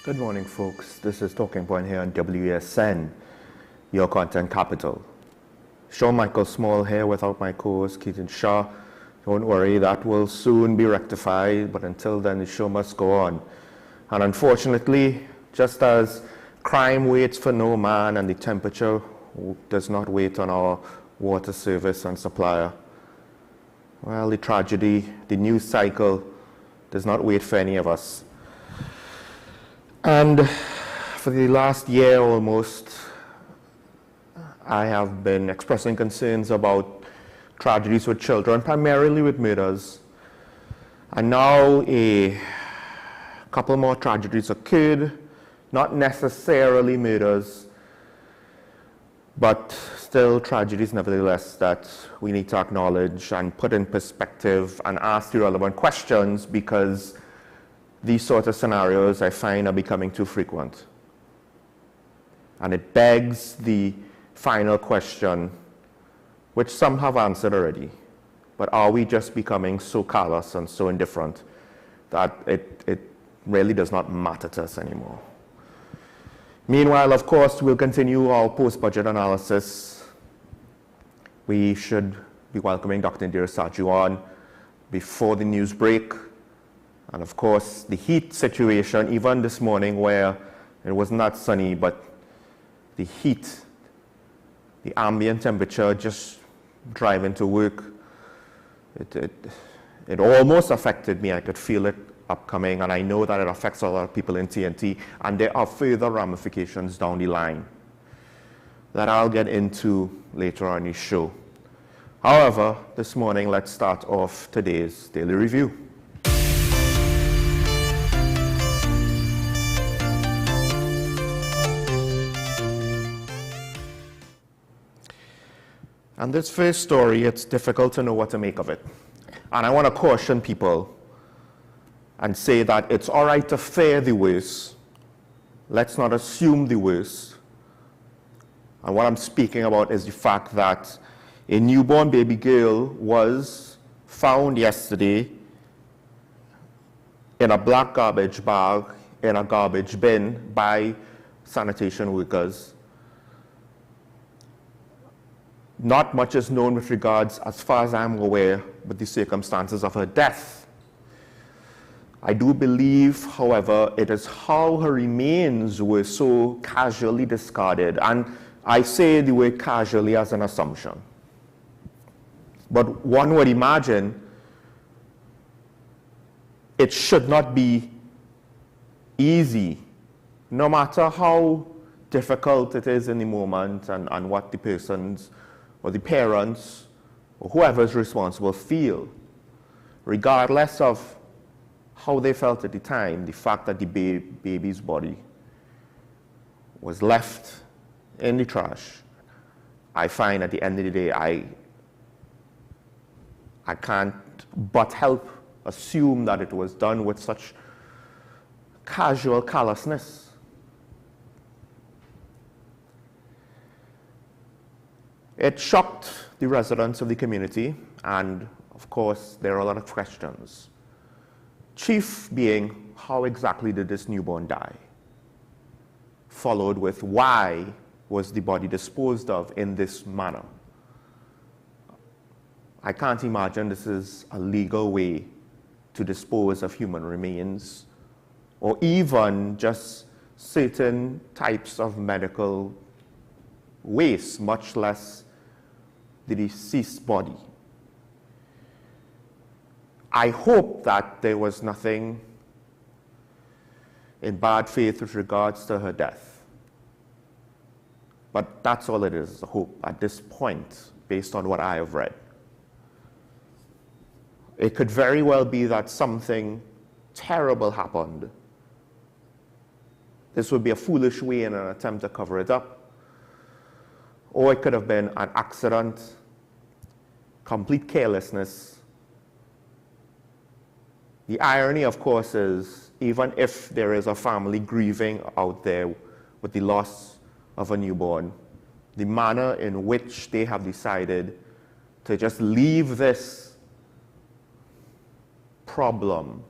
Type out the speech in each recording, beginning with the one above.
Good morning, folks. This is Talking Point here on wesn, your content capital. Sean Michael Small here without my co-host Keaton Shaw. Don't worry, that will soon be rectified, but until then the show must go on. And unfortunately, just as crime waits for no man and the temperature does not wait on our water service and supplier, well, the tragedy, the news cycle does not wait for any of us. And for the last year almost, I have been expressing concerns about tragedies with children, primarily with murders. And now a couple more tragedies occurred, not necessarily murders, but still tragedies nevertheless that we need to acknowledge and put in perspective and ask the relevant questions, because these sort of scenarios I find are becoming too frequent. And it begs the final question, which some have answered already, but are we just becoming so callous and so indifferent that it really does not matter to us anymore? Meanwhile, of course, we'll continue our post-budget analysis. We should be welcoming Dr. Indira Saju on before the news break. And of course, the heat situation, even this morning where it was not sunny, but the heat, the ambient temperature just driving to work, it almost affected me. I could feel it upcoming, and I know that it affects a lot of people in TNT, and there are further ramifications down the line that I'll get into later on in the show. However, this morning, let's start off today's Daily Review. And this first story, it's difficult to know what to make of it. And I want to caution people and say that it's all right to fear the worst. Let's not assume the worst. And what I'm speaking about is the fact that a newborn baby girl was found yesterday in a black garbage bag in a garbage bin by sanitation workers. Not much is known with regards, as far as I'm aware, with the circumstances of her death. I do believe, however, it is how her remains were so casually discarded. And I say the word casually as an assumption. But one would imagine it should not be easy, no matter how difficult it is in the moment and what the person's or the parents or whoever is responsible feel, regardless of how they felt at the time. The fact that the baby's body was left in the trash, I find at the end of the day, I can't but help assume that it was done with such casual callousness. It shocked the residents of the community, and of course, there are a lot of questions. Chief being, how exactly did this newborn die? Followed with, why was the body disposed of in this manner? I can't imagine this is a legal way to dispose of human remains, or even just certain types of medical waste, much less the deceased body. I hope that there was nothing in bad faith with regards to her death. But that's all it is, a hope at this point, based on what I have read. It could very well be that something terrible happened. This would be a foolish way in an attempt to cover it up. Or it could have been an accident, complete carelessness. The irony, of course, is even if there is a family grieving out there with the loss of a newborn, the manner in which they have decided to just leave this problem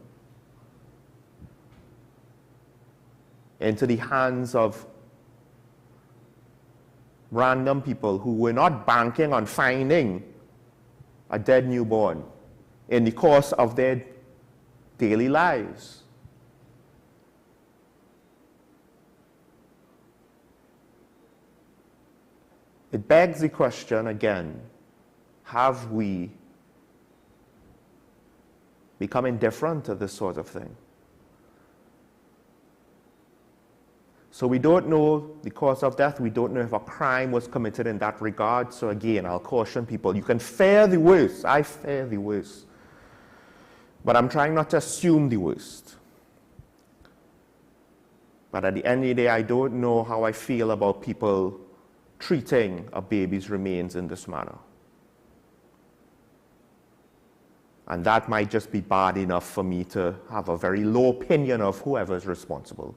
into the hands of random people who were not banking on finding a dead newborn in the course of their daily lives. It begs the question again, have we become indifferent to this sort of thing? So we don't know the cause of death. We don't know if a crime was committed in that regard. So again, I'll caution people, you can fear the worst. I fear the worst. But I'm trying not to assume the worst. But at the end of the day, I don't know how I feel about people treating a baby's remains in this manner. And that might just be bad enough for me to have a very low opinion of whoever is responsible.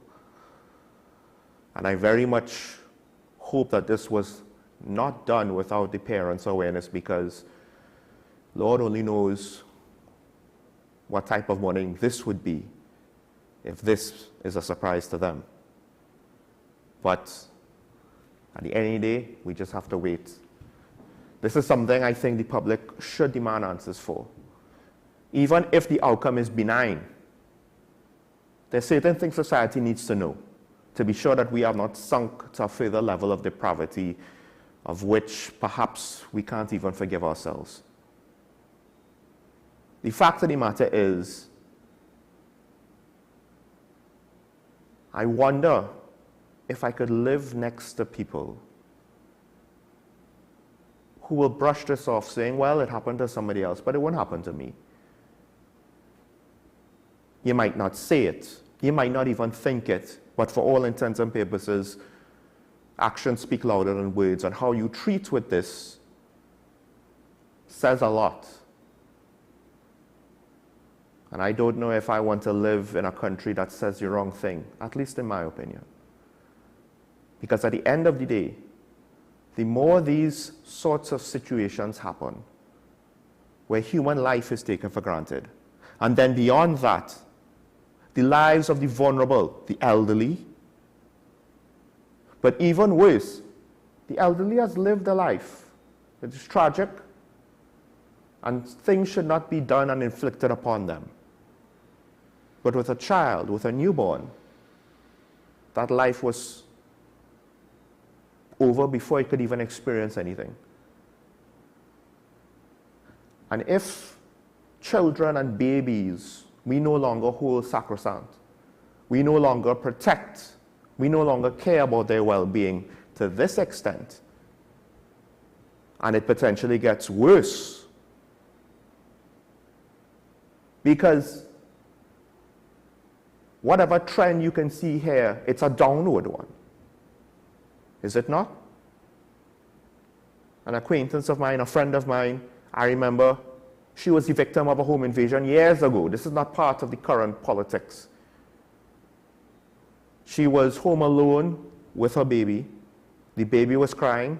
And I very much hope that this was not done without the parents' awareness, because Lord only knows what type of morning this would be if this is a surprise to them. But at the end of the day, we just have to wait. This is something I think the public should demand answers for. Even if the outcome is benign, there's certain things society needs to know to be sure that we have not sunk to a further level of depravity of which perhaps we can't even forgive ourselves. The fact of the matter is, I wonder if I could live next to people who will brush this off saying, well, it happened to somebody else, but it won't happen to me. You might not say it. You might not even think it. But for all intents and purposes, actions speak louder than words. And how you treat with this says a lot. And I don't know if I want to live in a country that says the wrong thing, at least in my opinion. Because at the end of the day, the more these sorts of situations happen, where human life is taken for granted, and then beyond that, the lives of the vulnerable, the elderly, but even worse, the elderly has lived a life. It is tragic, and things should not be done and inflicted upon them. But with a child, with a newborn, that life was over before it could even experience anything. And if children and babies we no longer hold sacrosanct, we no longer protect, we no longer care about their well-being to this extent, and it potentially gets worse, because whatever trend you can see here, it's a downward one. Is it not? An acquaintance of mine, a friend of mine, I remember she was the victim of a home invasion years ago. This is not part of the current politics. She was home alone with her baby. The baby was crying.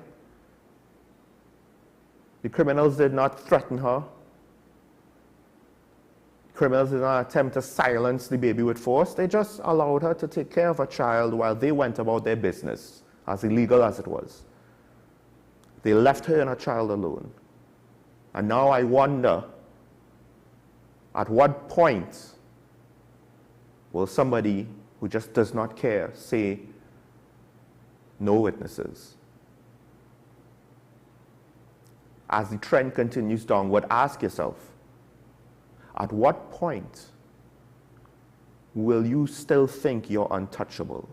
The criminals did not threaten her. Criminals did not attempt to silence the baby with force. They just allowed her to take care of her child while they went about their business, as illegal as it was. They left her and her child alone. And now I wonder, at what point will somebody who just does not care say, no witnesses? As the trend continues downward, ask yourself, at what point will you still think you're untouchable?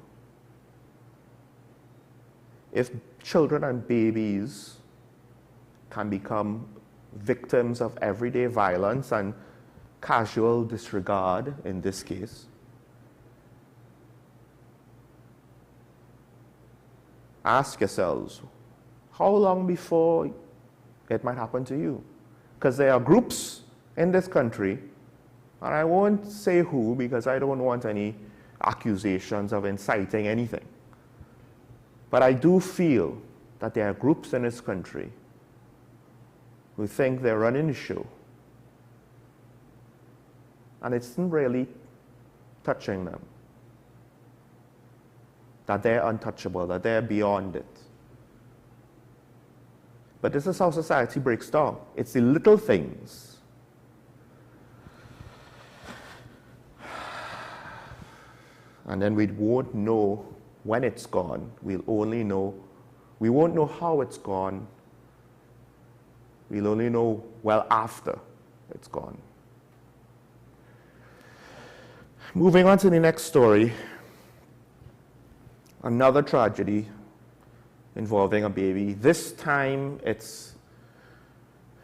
If children and babies can become victims of everyday violence and casual disregard in this case, ask yourselves, how long before it might happen to you? Because there are groups in this country, and I won't say who because I don't want any accusations of inciting anything, but I do feel that there are groups in this country who think they're running the show, and it's not really touching them. that they're untouchable, that they're beyond it. But this is how society breaks down. It's the little things. And then we won't know when it's gone. We won't know how it's gone. We'll only know well after it's gone. Moving on to the next story. Another tragedy involving a baby. This time it's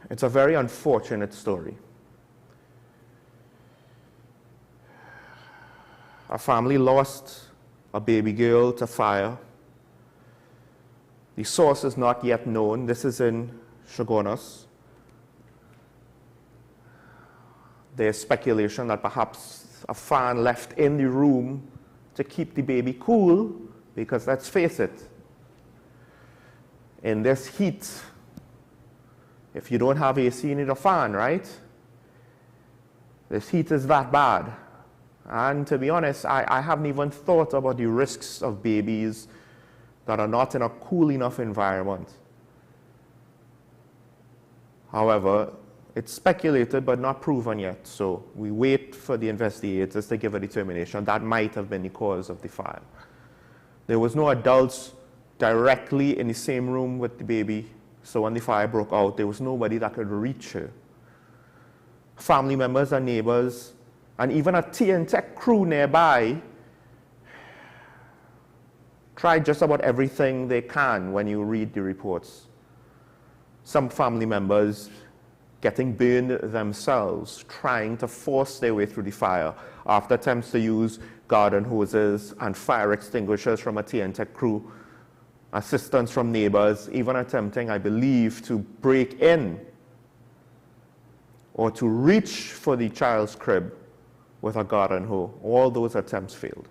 a very unfortunate story. A family lost a baby girl to fire. The source is not yet known. This is in Shogunas. There's speculation that perhaps a fan left in the room to keep the baby cool, because let's face it, in this heat, if you don't have AC, you need a fan, right? This heat is that bad. And to be honest, I haven't even thought about the risks of babies that are not in a cool enough environment. However, it's speculated but not proven yet, so we wait for the investigators to give a determination. That might have been the cause of the fire. There was no adults directly in the same room with the baby, so when the fire broke out, there was nobody that could reach her. Family members and neighbors, and even a TNT crew nearby, tried just about everything they can when you read the reports. Some family members getting burned themselves, trying to force their way through the fire after attempts to use garden hoses and fire extinguishers from a TNT crew, assistance from neighbors, even attempting, I believe, to break in or to reach for the child's crib with a garden hoe. All those attempts failed.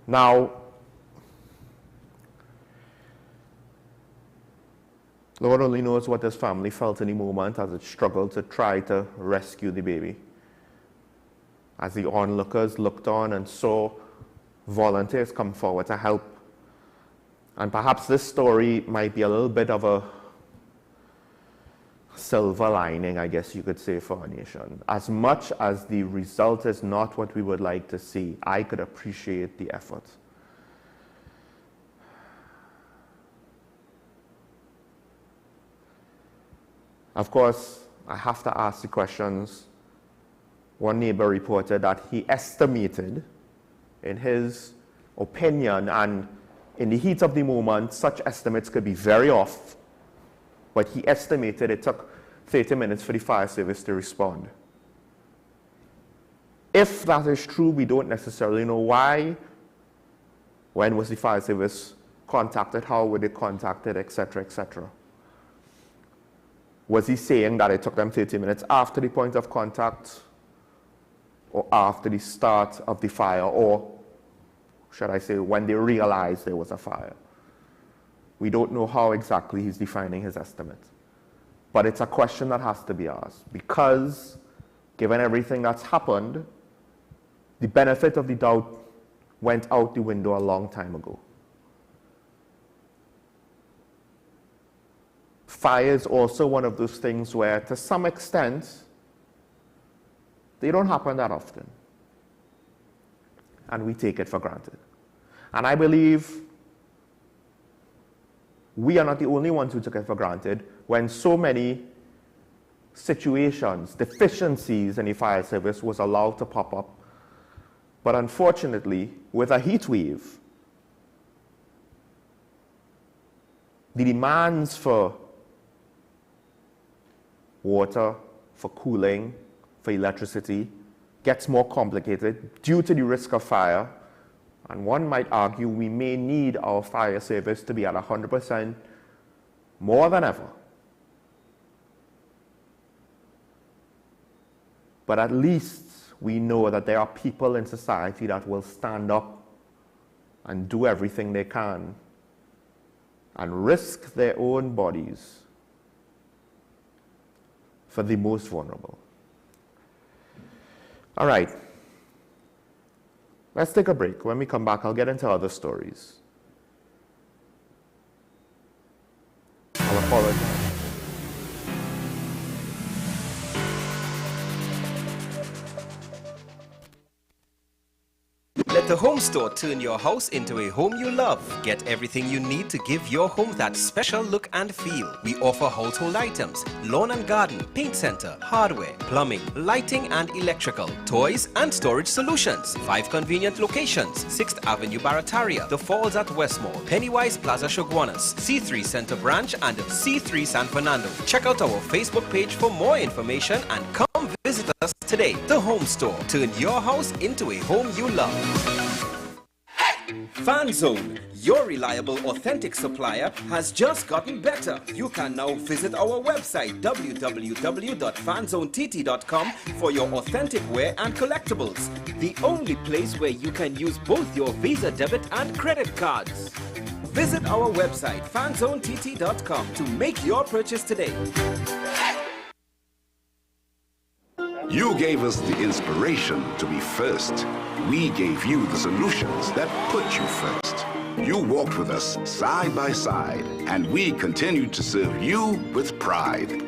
Now, Lord only knows what this family felt in the moment as it struggled to try to rescue the baby. As the onlookers looked on and saw volunteers come forward to help. And perhaps this story might be a little bit of a silver lining, I guess you could say, for our nation. As much as the result is not what we would like to see, I could appreciate the effort. Of course, I have to ask the questions. One neighbor reported that he estimated, in his opinion, and in the heat of the moment, such estimates could be very off, but he estimated it took 30 minutes for the fire service to respond. If that is true, we don't necessarily know why. When was the fire service contacted? How were they contacted? Etc., etc. Was he saying that it took them 30 minutes after the point of contact, or after the start of the fire, or should I say when they realized there was a fire? We don't know how exactly he's defining his estimate. But it's a question that has to be asked, because given everything that's happened, the benefit of the doubt went out the window a long time ago. Fire is also one of those things where, to some extent, they don't happen that often. And we take it for granted. And I believe we are not the only ones who took it for granted when so many situations, deficiencies in the fire service was allowed to pop up. But unfortunately, with a heat wave, the demands for water, for cooling, for electricity gets more complicated due to the risk of fire. And one might argue we may need our fire service to be at 100% more than ever. But at least we know that there are people in society that will stand up and do everything they can and risk their own bodies for the most vulnerable. All right. Let's take a break. When we come back, I'll get into other stories. I'll apologize. Let the Home Store turn your house into a home you love. Get everything you need to give your home that special look and feel. We offer household items, lawn and garden, paint center, hardware, plumbing, lighting and electrical, toys and storage solutions. 5 convenient locations: 6th Avenue Barataria, The Falls at Westmore, Pennywise Plaza Shoguanas, C3 Center Branch and C3 San Fernando. Check out our Facebook page for more information and come visit us today. The Home Store. Turn your house into a home you love. Fan Zone, your reliable, authentic supplier, has just gotten better. You can now visit our website www.fanzonett.com for your authentic wear and collectibles. The only place where you can use both your Visa debit and credit cards. Visit our website fanzonett.com to make your purchase today. You gave us the inspiration to be first. We gave you the solutions that put you first. You walked with us side by side, and we continued to serve you with pride.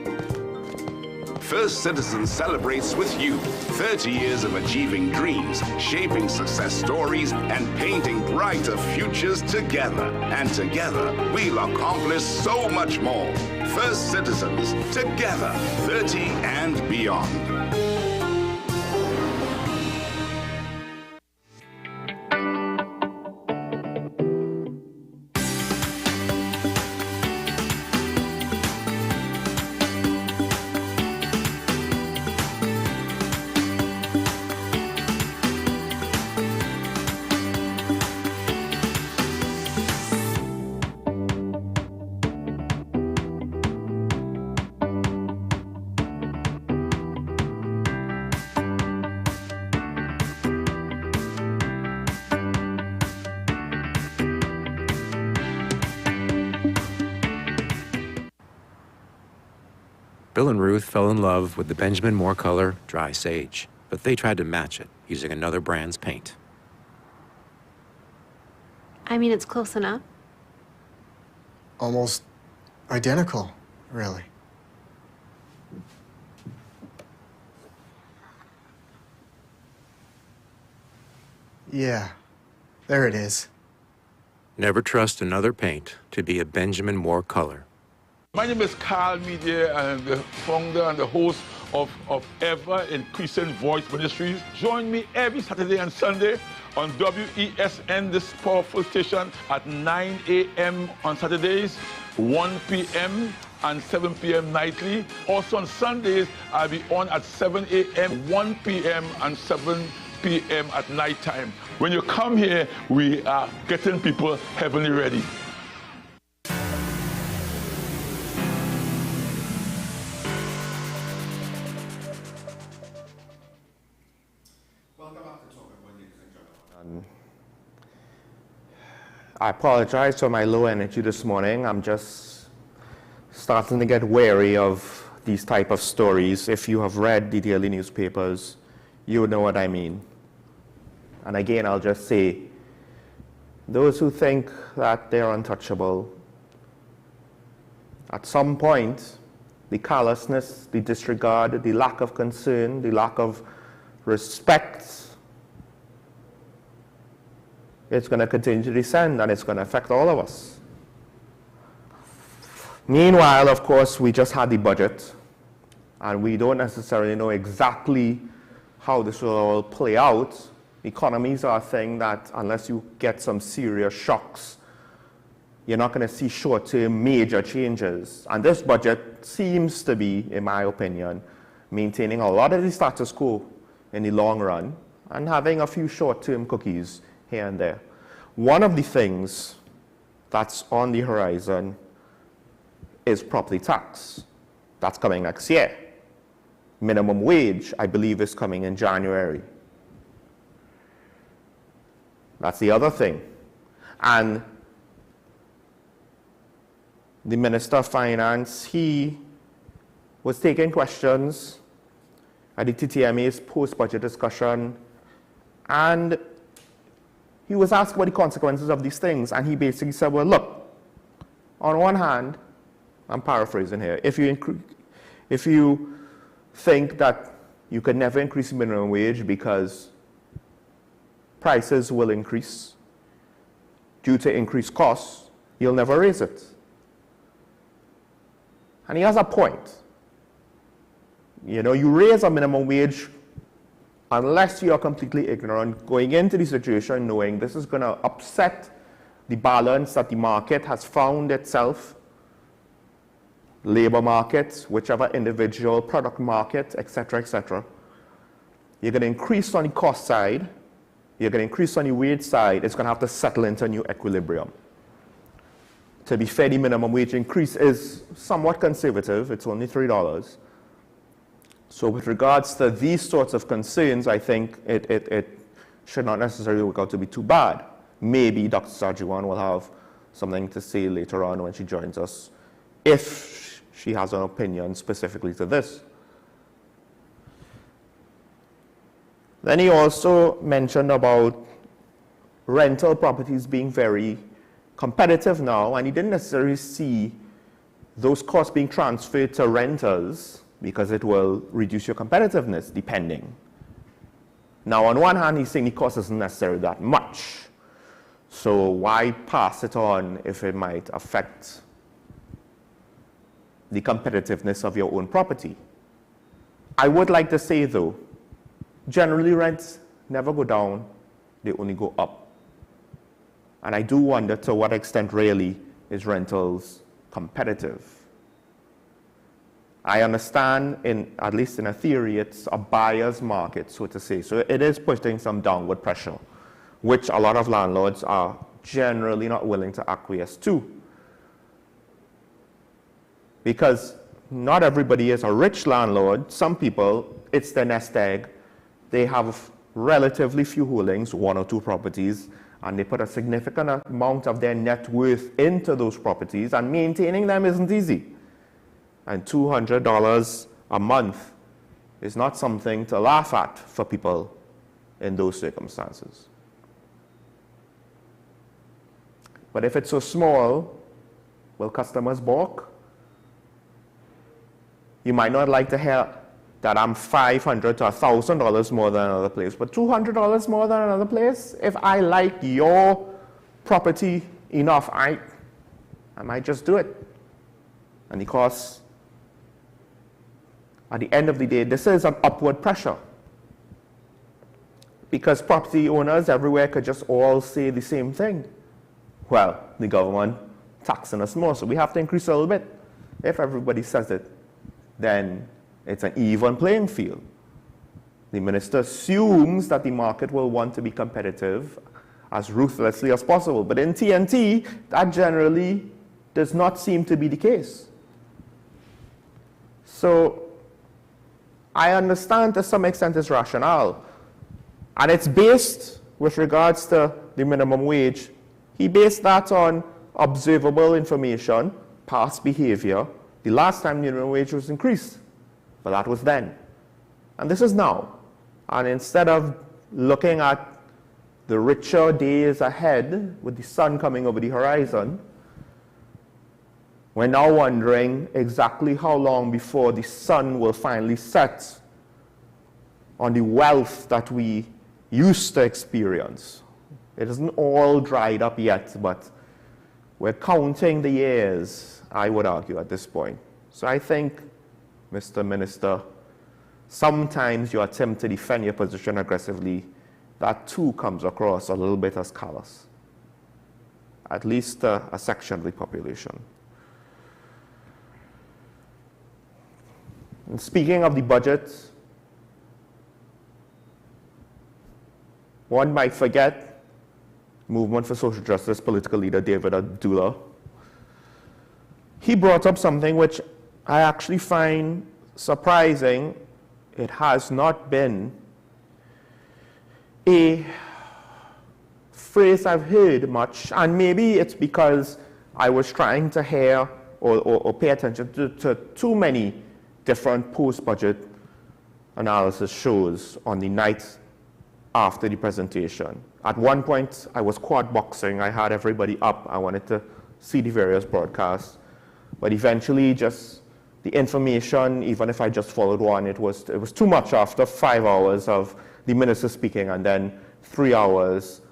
First Citizens celebrates with you 30 years of achieving dreams, shaping success stories, and painting brighter futures together. And together, we'll accomplish so much more. First Citizens, together, 30 and beyond. Bill and Ruth fell in love with the Benjamin Moore color Dry Sage, but they tried to match it using another brand's paint. I mean, it's close enough. Almost identical, really. Yeah, there it is. Never trust another paint to be a Benjamin Moore color. My name is Carl Media, and I'm the founder and the host of Ever Increasing Voice Ministries. Join me every Saturday and Sunday on WESN, this powerful station, at 9 a.m. on Saturdays, 1 p.m. and 7 p.m. nightly. Also on Sundays, I'll be on at 7 a.m., 1 p.m. and 7 p.m. at night time. When you come here, we are getting people heavenly ready. I apologize for my low energy this morning. I'm just starting to get wary of these type of stories. If you have read the daily newspapers, you would know what I mean. And again, I'll just say, those who think that they're untouchable, at some point, the callousness, the disregard, the lack of concern, the lack of respect, it's going to continue to descend, and it's going to affect all of us. Meanwhile, of course, we just had the budget, and we don't necessarily know exactly how this will all play out. Economies are a thing that, unless you get some serious shocks, you're not going to see short-term major changes. And this budget seems to be, in my opinion, maintaining a lot of the status quo in the long run and having a few short-term cookies here and there. One of the things that's on the horizon is property tax. That's coming next year. Minimum wage, I believe, is coming in January. That's the other thing. And the Minister of Finance, he was taking questions at the TTMA's post-budget discussion, and he was asked about the consequences of these things, and he basically said, well, look, on one hand, I'm paraphrasing here, if you think that you could never increase the minimum wage because prices will increase due to increased costs, you'll never raise it. And he has a point. You know, you raise a minimum wage unless you are completely ignorant, going into the situation knowing this is going to upset the balance that the market has found itself, labor market, whichever individual product market, etc., etc. You're going to increase on the cost side, you're going to increase on the wage side, it's going to have to settle into a new equilibrium. To be fair, the minimum wage increase is somewhat conservative, it's only $3. So with regards to these sorts of concerns, I think it should not necessarily work out to be too bad. Maybe Dr. Sajiwan will have something to say later on when she joins us, if she has an opinion specifically to this. Then he also mentioned about rental properties being very competitive now, and he didn't necessarily see those costs being transferred to renters because it will reduce your competitiveness depending. Now, on one hand, he's saying the cost isn't necessarily that much. So why pass it on if it might affect the competitiveness of your own property? I would like to say, though, generally rents never go down, they only go up. And I do wonder to what extent really is rentals competitive. I understand, at least in a theory, it's a buyer's market, so to say. So it is putting some downward pressure, which a lot of landlords are generally not willing to acquiesce to. Because not everybody is a rich landlord. Some people, it's their nest egg. They have relatively few holdings, 1 or 2 properties, and they put a significant amount of their net worth into those properties, and maintaining them isn't easy. And $200 a month is not something to laugh at for people in those circumstances. But if it's so small, will customers balk? You might not like to hear that I'm $500 to $1,000 more than another place, but $200 more than another place? If I like your property enough, I might just do it. And the cost, at the end of the day, this is an upward pressure. Because property owners everywhere could just all say the same thing. Well, the government taxing us more, so we have to increase a little bit. If everybody says it, then it's an even playing field. The minister assumes that the market will want to be competitive as ruthlessly as possible. But in TNT, that generally does not seem to be the case. So I understand to some extent his rationale. And it's based, with regards to the minimum wage, he based that on observable information, past behavior. The last time the minimum wage was increased, but that was then. And this is now. And instead of looking at the richer days ahead with the sun coming over the horizon, we're now wondering exactly how long before the sun will finally set on the wealth that we used to experience. It isn't all dried up yet, but we're counting the years, I would argue, at this point. So I think, Mr. Minister, sometimes your attempt to defend your position aggressively, that too comes across a little bit as callous, at least a section of the population. And speaking of the budget, one might forget Movement for Social Justice political leader David Abdullah. He brought up something which I actually find surprising. It has not been a phrase I've heard much, and maybe it's because I was trying to hear or pay attention to too many different post-budget analysis shows on the night after the presentation. At one point, I was quad boxing. I had everybody up. I wanted to see the various broadcasts. But eventually, just the information, even if I just followed one, it was too much after 5 hours of the minister speaking and then 3 hours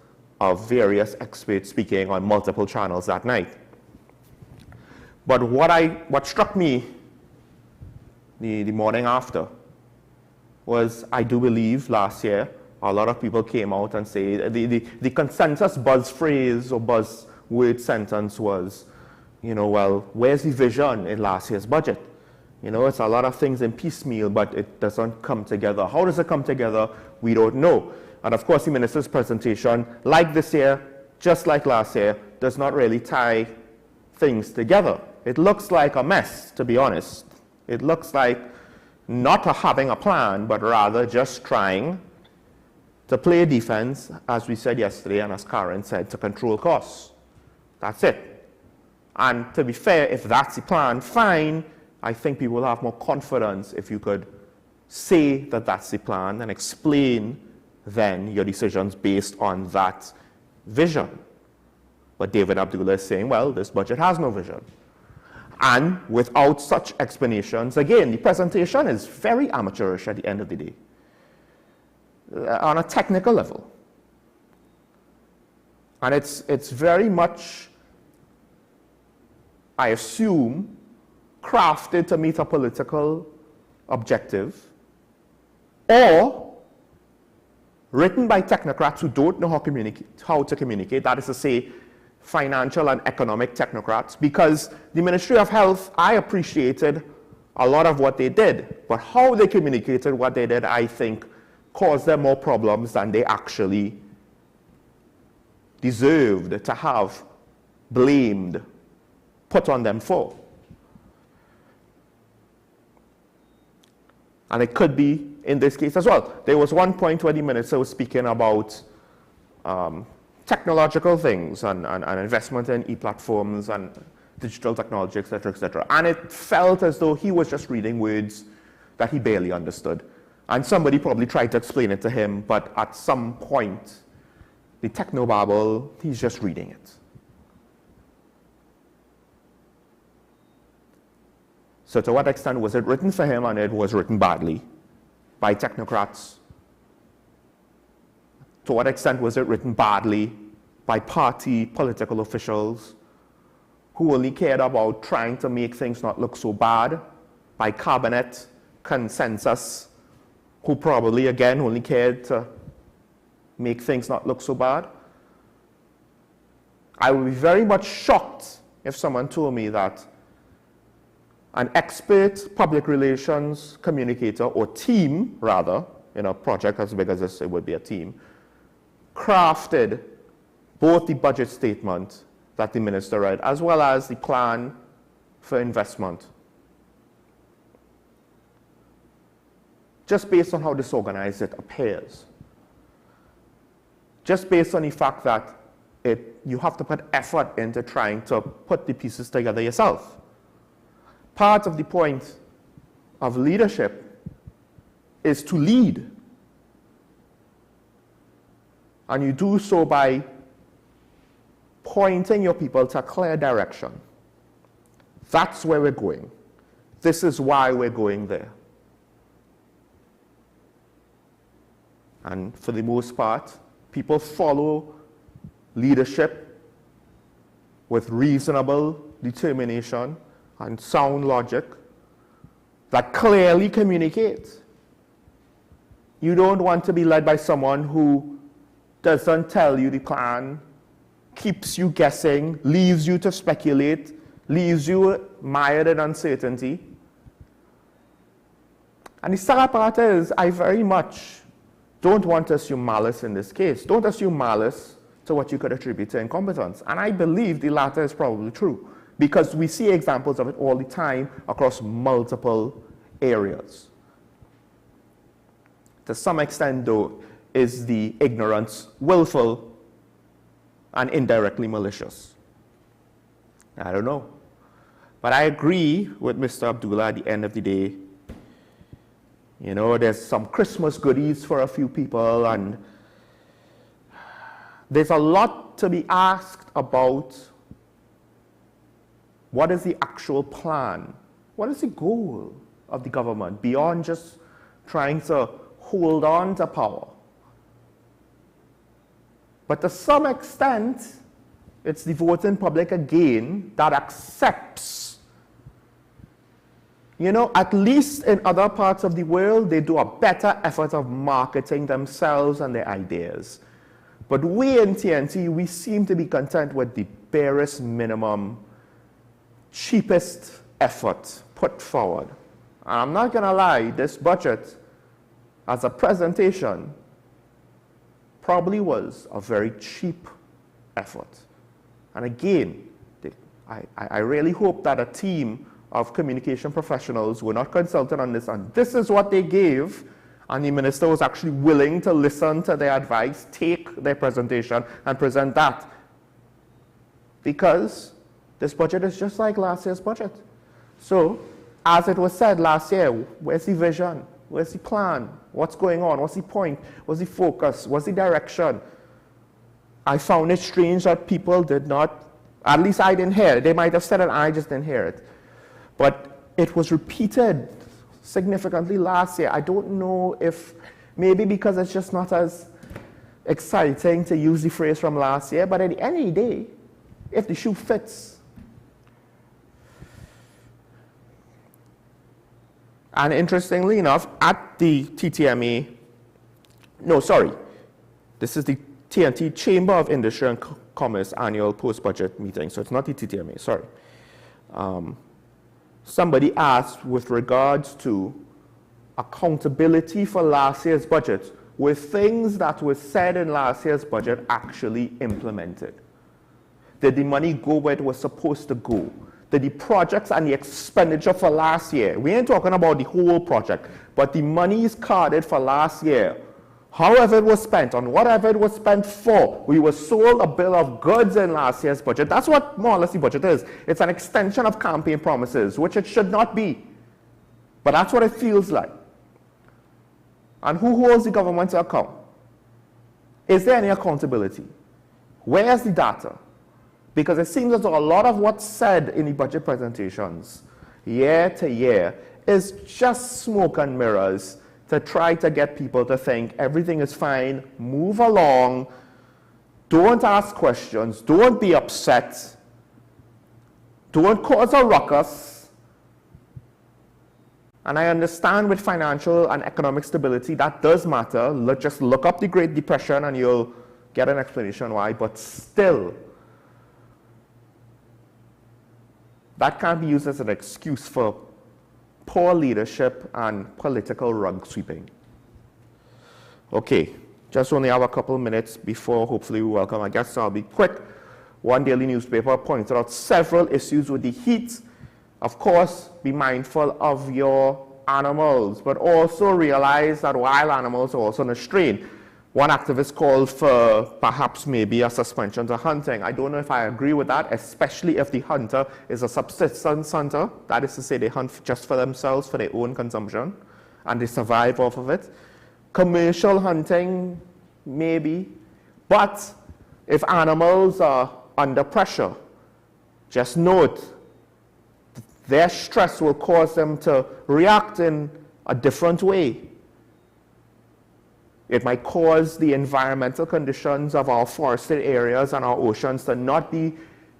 of various experts speaking on multiple channels that night. But what struck me the morning after was, I do believe last year, a lot of people came out and say the consensus buzz phrase or buzzword sentence was, well, where's the vision in last year's budget? It's a lot of things in piecemeal, but it doesn't come together. How does it come together? We don't know. And of course, the minister's presentation, like this year, just like last year, does not really tie things together. It looks like a mess, to be honest. It looks like not having a plan, but rather just trying to play defense, as we said yesterday, and as Karen said, to control costs. That's it. And to be fair, if that's the plan, fine. I think people will have more confidence if you could say that that's the plan and explain then your decisions based on that vision. But David Abdullah is saying, well, this budget has no vision. And without such explanations, again, the presentation is very amateurish at the end of the day, on a technical level. And it's very much, I assume, crafted to meet a political objective, or written by technocrats who don't know how to communicate, that is to say, financial and economic technocrats, because the Ministry of Health, I appreciated a lot of what they did, but how they communicated what they did, I think, caused them more problems than they actually deserved to have blamed, put on them for. And it could be in this case as well. There was one point where the minister was speaking about technological things and investment in e-platforms and digital technology, et cetera, and it felt as though he was just reading words that he barely understood. And somebody probably tried to explain it to him, but at some point, the technobabble, he's just reading it. So to what extent was it written for him, and it was written badly by technocrats? To what extent was it written badly by party political officials who only cared about trying to make things not look so bad, by cabinet consensus, who probably, again, only cared to make things not look so bad? I would be very much shocked if someone told me that an expert public relations communicator, or team, rather, in a project as big as this, it would be a team, crafted both the budget statement that the minister read, as well as the plan for investment, just based on how disorganized it appears. Just based on the fact that you have to put effort into trying to put the pieces together yourself. Part of the point of leadership is to lead. And you do so by pointing your people to a clear direction. That's where we're going. This is why we're going there. And for the most part, people follow leadership with reasonable determination and sound logic that clearly communicates. You don't want to be led by someone who doesn't tell you the plan, keeps you guessing, leaves you to speculate, leaves you mired in uncertainty. And the sad part is, I very much don't want to assume malice in this case. Don't assume malice to what you could attribute to incompetence. And I believe the latter is probably true, because we see examples of it all the time across multiple areas. To some extent, though, is the ignorance willful and indirectly malicious? I don't know. But I agree with Mr. Abdullah at the end of the day. You know, there's some Christmas goodies for a few people, and There's a lot to be asked about what is the actual plan? What is the goal of the government beyond just trying to hold on to power? But to some extent, it's the voting public again that accepts. You know, at least in other parts of the world, they do a better effort of marketing themselves and their ideas. But we in TNT, we seem to be content with the barest minimum, cheapest effort put forward. And I'm not going to lie, this budget, as a presentation, probably was a very cheap effort. And again, I really hope that a team of communication professionals were not consulted on this, and this is what they gave, and the minister was actually willing to listen to their advice, take their presentation, and present that. Because this budget is just like last year's budget. So, as it was said last year, where's the vision? Where's the plan? What's going on? What's the point? What's the focus? What's the direction? I found it strange that people did not, at least I didn't hear it. They might have said it, I just didn't hear it. But it was repeated significantly last year. I don't know if, maybe because it's just not as exciting to use the phrase from last year, but at the end of the day, if the shoe fits. And interestingly enough, at the TTMA, this is the TNT Chamber of Industry and Commerce annual post-budget meeting, so it's not the TTMA, sorry. Somebody asked with regards to accountability for last year's budget, were things that were said in last year's budget actually implemented? Did the money go where it was supposed to go? Did the projects and the expenditure for last year, we ain't talking about the whole project, but the money is carded for last year, however it was spent, on whatever it was spent for, we were sold a bill of goods in last year's budget. That's what more or less the budget is. It's an extension of campaign promises, which it should not be. But that's what it feels like. And who holds the government to account? Is there any accountability? Where's the data? Because it seems as though a lot of what's said in the budget presentations year to year is just smoke and mirrors to try to get people to think everything is fine, move along, don't ask questions, don't be upset, don't cause a ruckus. And I understand with financial and economic stability that does matter. Just look up the Great Depression and you'll get an explanation why, but still, that can't be used as an excuse for poor leadership and political rug sweeping. Okay, just only have a couple minutes before hopefully we welcome our guests, so I'll be quick. One daily newspaper pointed out several issues with the heat. Of course, be mindful of your animals, but also realize that wild animals are also on a strain. One activist called for perhaps maybe a suspension to hunting. I don't know if I agree with that, especially if the hunter is a subsistence hunter. That is to say, they hunt just for themselves, for their own consumption, and they survive off of it. Commercial hunting, maybe. But if animals are under pressure, just note, their stress will cause them to react in a different way. It might cause the environmental conditions of our forested areas and our oceans to not be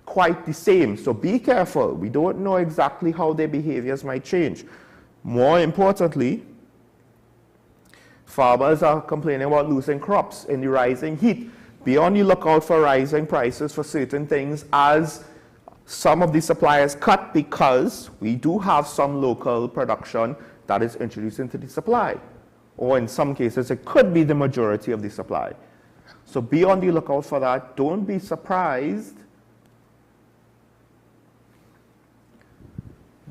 quite the same. So be careful. We don't know exactly how their behaviors might change. More importantly, farmers are complaining about losing crops in the rising heat. Be on the lookout for rising prices for certain things as some of the suppliers cut, because we do have some local production that is introduced into the supply. Or in some cases, it could be the majority of the supply. So be on the lookout for that. Don't be surprised.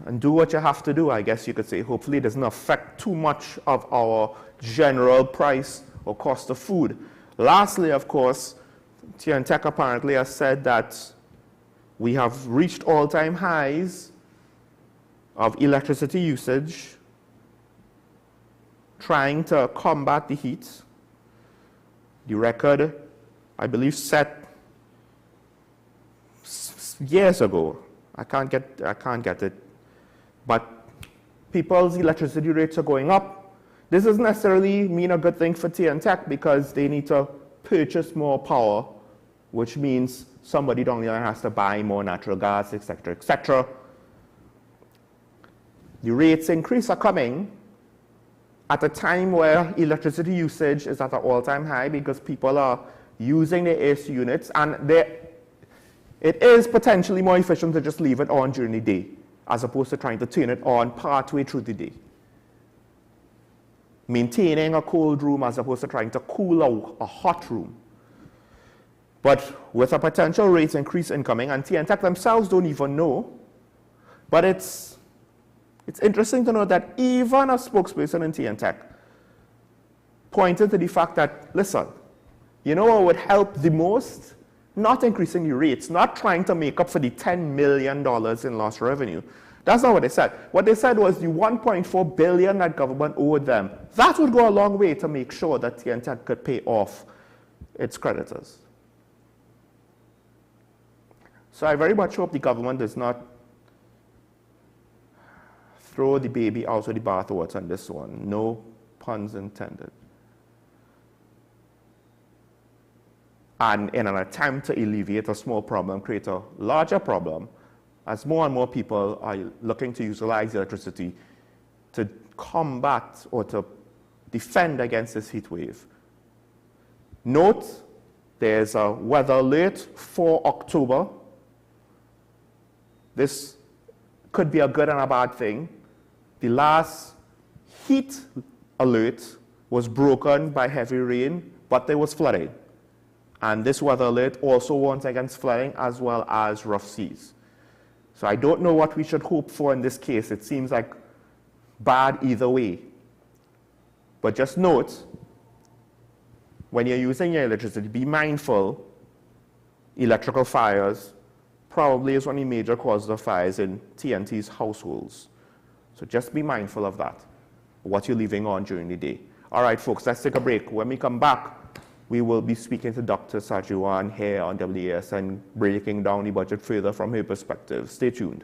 And do what you have to do, I guess you could say. Hopefully it doesn't affect too much of our general price or cost of food. Lastly, of course, TNTech apparently has said that we have reached all-time highs of electricity usage trying to combat the heat. The record I believe, set years ago. I can't get it. But people's electricity rates are going up. This doesn't necessarily mean a good thing for TNTech because they need to purchase more power, which means somebody down the line has to buy more natural gas, etc., etc. The rates increase are coming at a time where electricity usage is at an all-time high because people are using their AC units, and it is potentially more efficient to just leave it on during the day as opposed to trying to turn it on partway through the day. Maintaining a cold room as opposed to trying to cool a hot room. But with a potential rate increase incoming, and TNTech themselves don't even know, but it's interesting to know that even a spokesperson in TNTech pointed to the fact that, listen, you know what would help the most? Not increasing the rates, not trying to make up for the $10 million in lost revenue. That's not what they said. What they said was the $1.4 billion that government owed them, that would go a long way to make sure that TNTech could pay off its creditors. So I very much hope the government does not throw the baby out with the bathwater on this one. No puns intended. And in an attempt to alleviate a small problem, create a larger problem, as more and more people are looking to utilize electricity to combat or to defend against this heat wave. Note, there's a weather alert for October. This could be a good and a bad thing. The last heat alert was broken by heavy rain, but there was flooding. And this weather alert also warns against flooding as well as rough seas. So I don't know what we should hope for in this case. It seems like bad either way. But just note, when you're using your electricity, be mindful, electrical fires probably is one of the major causes of fires in TNT's households. So just be mindful of that, what you're leaving on during the day. All right, folks, let's take a break. When we come back, we will be speaking to Dr. Sajuan here on WES and breaking down the budget further from her perspective. Stay tuned.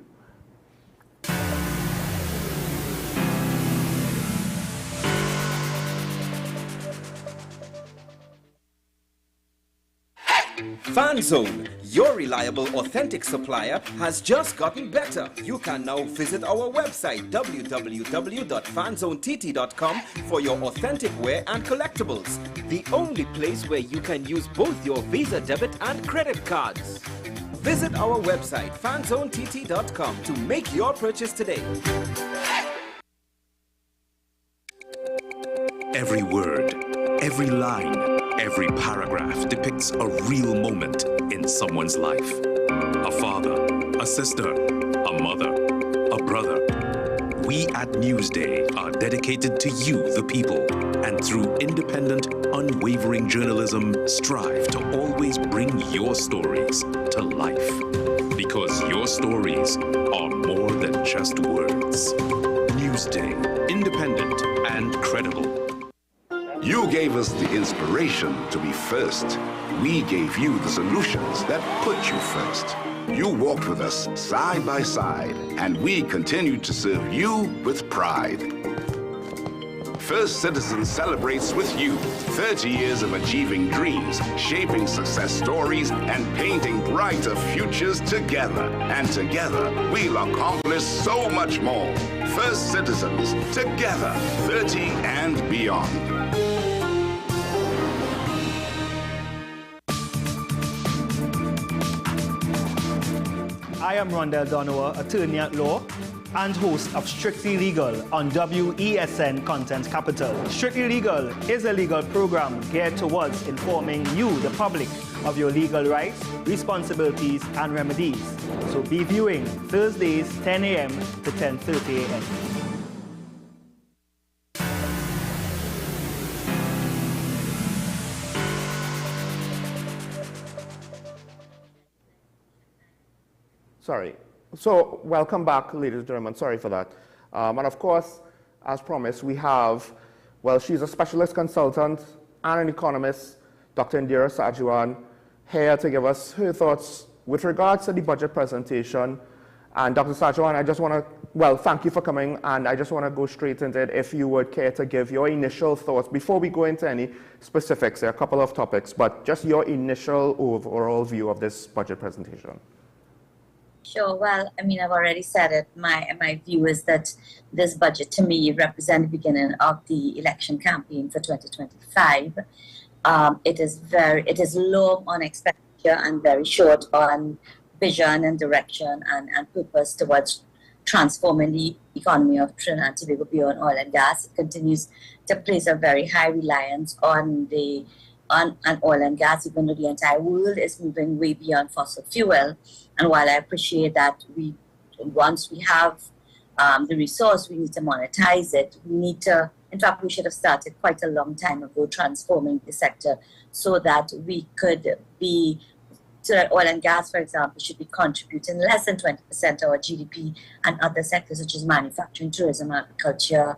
FanZone, your reliable, authentic supplier, has just gotten better. You can now visit our website www.fanzonett.com for your authentic wear and collectibles. The only place where you can use both your Visa debit and credit cards. Visit our website fanzonett.com to make your purchase today. Every word, every line, every paragraph depicts a real moment in someone's life. A father, a sister, a mother, a brother. We at Newsday are dedicated to you, the people, and through independent, unwavering journalism, strive to always bring your stories to life. Because your stories are more than just words. Newsday, independent and credible. You gave us the inspiration to be first. We gave you the solutions that put you first. You walked with us side by side, and we continue to serve you with pride. First Citizen celebrates with you 30 years of achieving dreams, shaping success stories, and painting brighter futures together. And together, we'll accomplish so much more. First Citizens, together, 30 and beyond. I am Rondell Donowa, attorney at law and host of Strictly Legal on WESN Content Capital. Strictly Legal is a legal program geared towards informing you, the public, of your legal rights, responsibilities, and remedies. So be viewing Thursdays, 10 a.m. to 10:30 a.m. Sorry. So welcome back, ladies and gentlemen. Sorry for that. And of course, as promised, we have, well, she's a specialist consultant and an economist, Dr. Indira Sajuan here to give us her thoughts with regards to the budget presentation. And Dr. Sajuan, I just want to, well, thank you for coming, and I just want to go straight into it. If you would care to give your initial thoughts before we go into any specifics, there are a couple of topics, but just your initial overall view of this budget presentation. Sure. Well, I mean, I've already said it. My view is that this budget, to me, represents the beginning of the election campaign for 2025. It is low on expenditure and very short on vision and direction and purpose towards transforming the economy of Trinidad and Tobago beyond oil and gas. It continues to place a very high reliance on oil and gas, even though the entire world is moving way beyond fossil fuel. And while I appreciate that once we have the resource, we need to monetize it. We need to, in fact, we should have started quite a long time ago transforming the sector so that we could be, so that oil and gas, for example, should be contributing less than 20% to our GDP, and other sectors such as manufacturing, tourism, agriculture,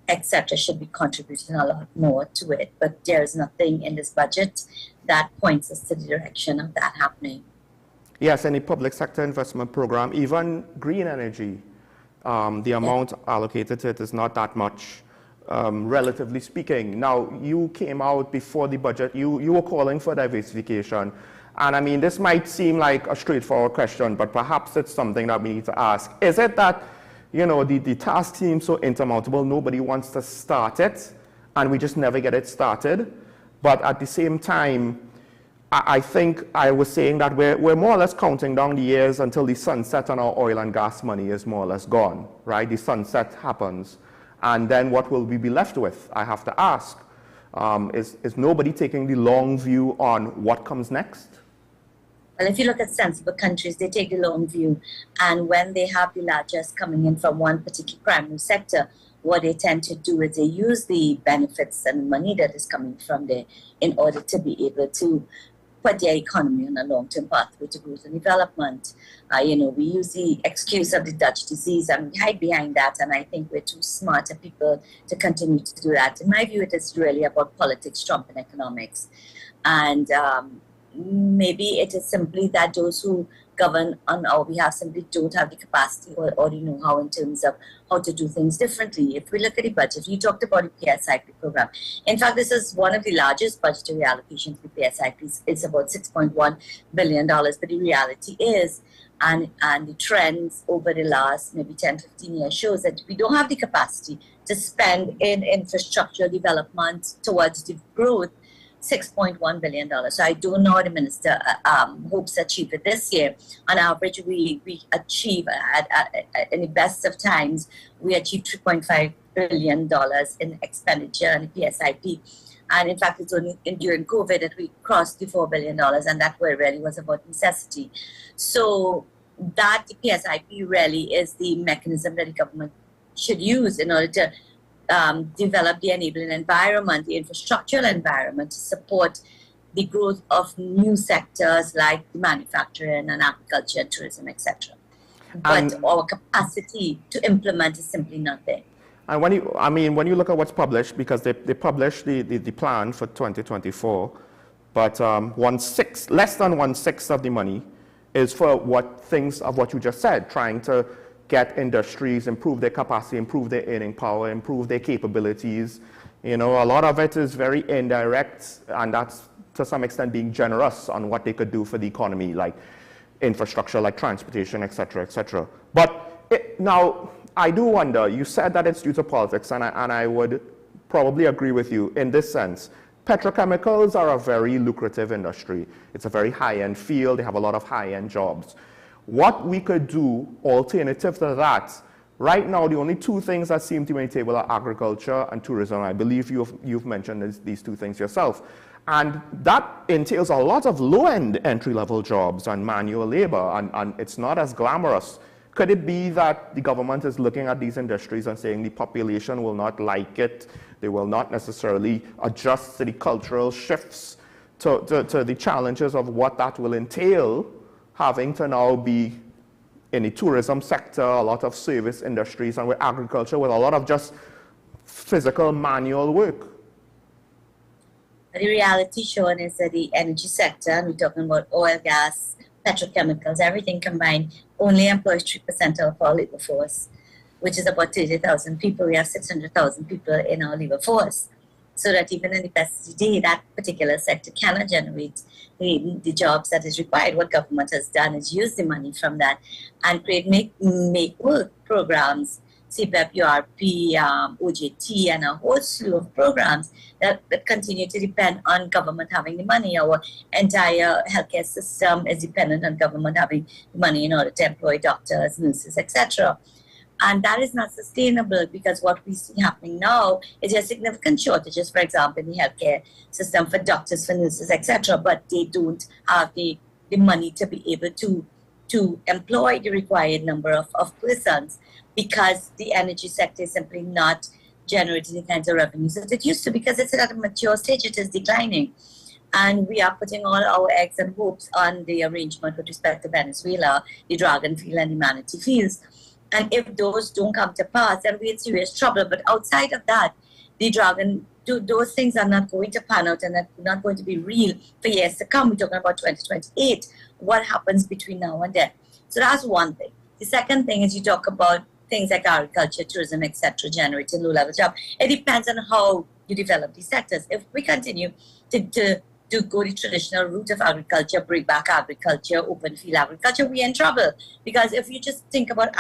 etc., should be contributing a lot more to it. But there is nothing in this budget that points us to the direction of that happening. Yes, any public sector investment program, even green energy, the amount allocated to it is not that much, relatively speaking. Now, you came out before the budget, you were calling for diversification. And I mean, this might seem like a straightforward question, but perhaps it's something that we need to ask. Is it that, you know, the task seems so insurmountable, nobody wants to start it, and we just never get it started? But at the same time, I think I was saying that we're more or less counting down the years until the sunset on our oil and gas money is more or less gone, right? The sunset happens. And then what will we be left with? I have to ask. Is nobody taking the long view on what comes next? Well, if you look at sensible countries, they take the long view. And when they have the largest coming in from one particular primary sector, what they tend to do is they use the benefits and money that is coming from there in order to be able to put their economy on a long-term pathway to growth and development. You know, we use the excuse of the Dutch disease and we hide behind that, and I think we're too smart people to continue to do that. In my view, it is really about politics trumping economics. And maybe it is simply that those who govern on our behalf simply don't have the capacity or the know-how in terms of how to do things differently. If we look at the budget, you talked about the PSIP program. In fact, this is one of the largest budgetary allocations for PSIPs. It's about $6.1 billion, but the reality is, and the trends over the last maybe 10, 15 years shows that we don't have the capacity to spend in infrastructure development towards the growth $6.1 billion. So I don't know how the minister hopes to achieve it this year. On average, we achieve, in the best of times, we achieve $3.5 billion in expenditure in the PSIP. And in fact, it's only during COVID that we crossed the $4 billion, and that really was about necessity. So that PSIP really is the mechanism that the government should use in order to develop the enabling environment, the infrastructural environment to support the growth of new sectors like manufacturing and agriculture, tourism, etc. But our capacity to implement is simply not there. And when you look at what's published, because they published the plan for 2024, but less than 1/6 of the money is for what you just said, trying to get industries, improve their capacity, improve their earning power, improve their capabilities. You know, a lot of it is very indirect, and that's to some extent being generous on what they could do for the economy, like infrastructure, like transportation, et cetera, et cetera. But now, I do wonder, you said that it's due to politics, and I would probably agree with you in this sense. Petrochemicals are a very lucrative industry. It's a very high-end field. They have a lot of high-end jobs. What we could do, alternative to that, right now the only two things that seem to be on the table are agriculture and tourism. I believe you've mentioned these two things yourself. And that entails a lot of low-end entry-level jobs and manual labor, and it's not as glamorous. Could it be that the government is looking at these industries and saying the population will not like it, they will not necessarily adjust to the cultural shifts, to the challenges of what that will entail, having to now be in the tourism sector, a lot of service industries, and with agriculture, with a lot of just physical manual work? The reality shown is that the energy sector, and we're talking about oil, gas, petrochemicals, everything combined, only employs 3% of our labor force, which is about 30,000 people. We have 600,000 people in our labor force. So that even in the best day, that particular sector cannot generate the jobs that is required. What government has done is use the money from that and create make work programs, CPEP, URP, OJT, and a whole slew of programs that continue to depend on government having the money. Our entire healthcare system is dependent on government having the money in order to employ doctors, nurses, etc. And that is not sustainable, because what we see happening now is there are significant shortages, for example, in the healthcare system for doctors, for nurses, etc. But they don't have the money to be able to employ the required number of persons, because the energy sector is simply not generating the kinds of revenues that it used to, because it's at a mature stage, it is declining. And we are putting all our eggs and hopes on the arrangement with respect to Venezuela, the Dragon Field and the Manatee Fields. And if those don't come to pass, then we're in serious trouble. But outside of that, those things are not going to pan out and are not going to be real for years to come. We're talking about 2028. What happens between now and then? So that's one thing. The second thing is you talk about things like agriculture, tourism, etc., generating low-level jobs. It depends on how you develop these sectors. If we continue to go the traditional route of agriculture, bring back agriculture, open field agriculture, we're in trouble. Because if you just think about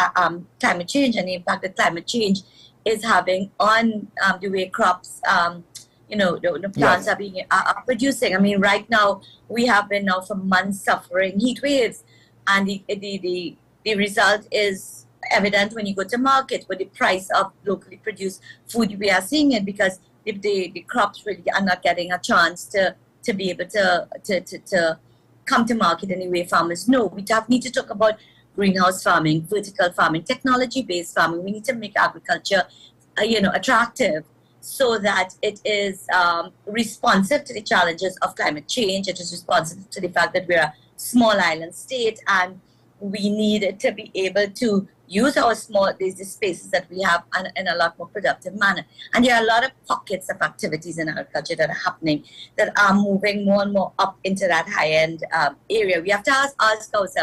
climate change and the impact that climate change is having on the way crops, the plants are producing. I mean, right now, we have been now for months suffering heat waves, and the result is evident when you go to market with the price of locally produced food. We are seeing it because the crops really are not getting a chance to be able to come to market in the way farmers know. We need to talk about greenhouse farming, vertical farming, technology-based farming. We need to make agriculture, attractive, so that it is responsive to the challenges of climate change. It is responsive to the fact that we're a small island state, and we need to be able to use our these spaces that we have in a lot more productive manner. And there are a lot of pockets of activities in agriculture that are happening that are moving more and more up into that high-end area. We have to ask ourselves,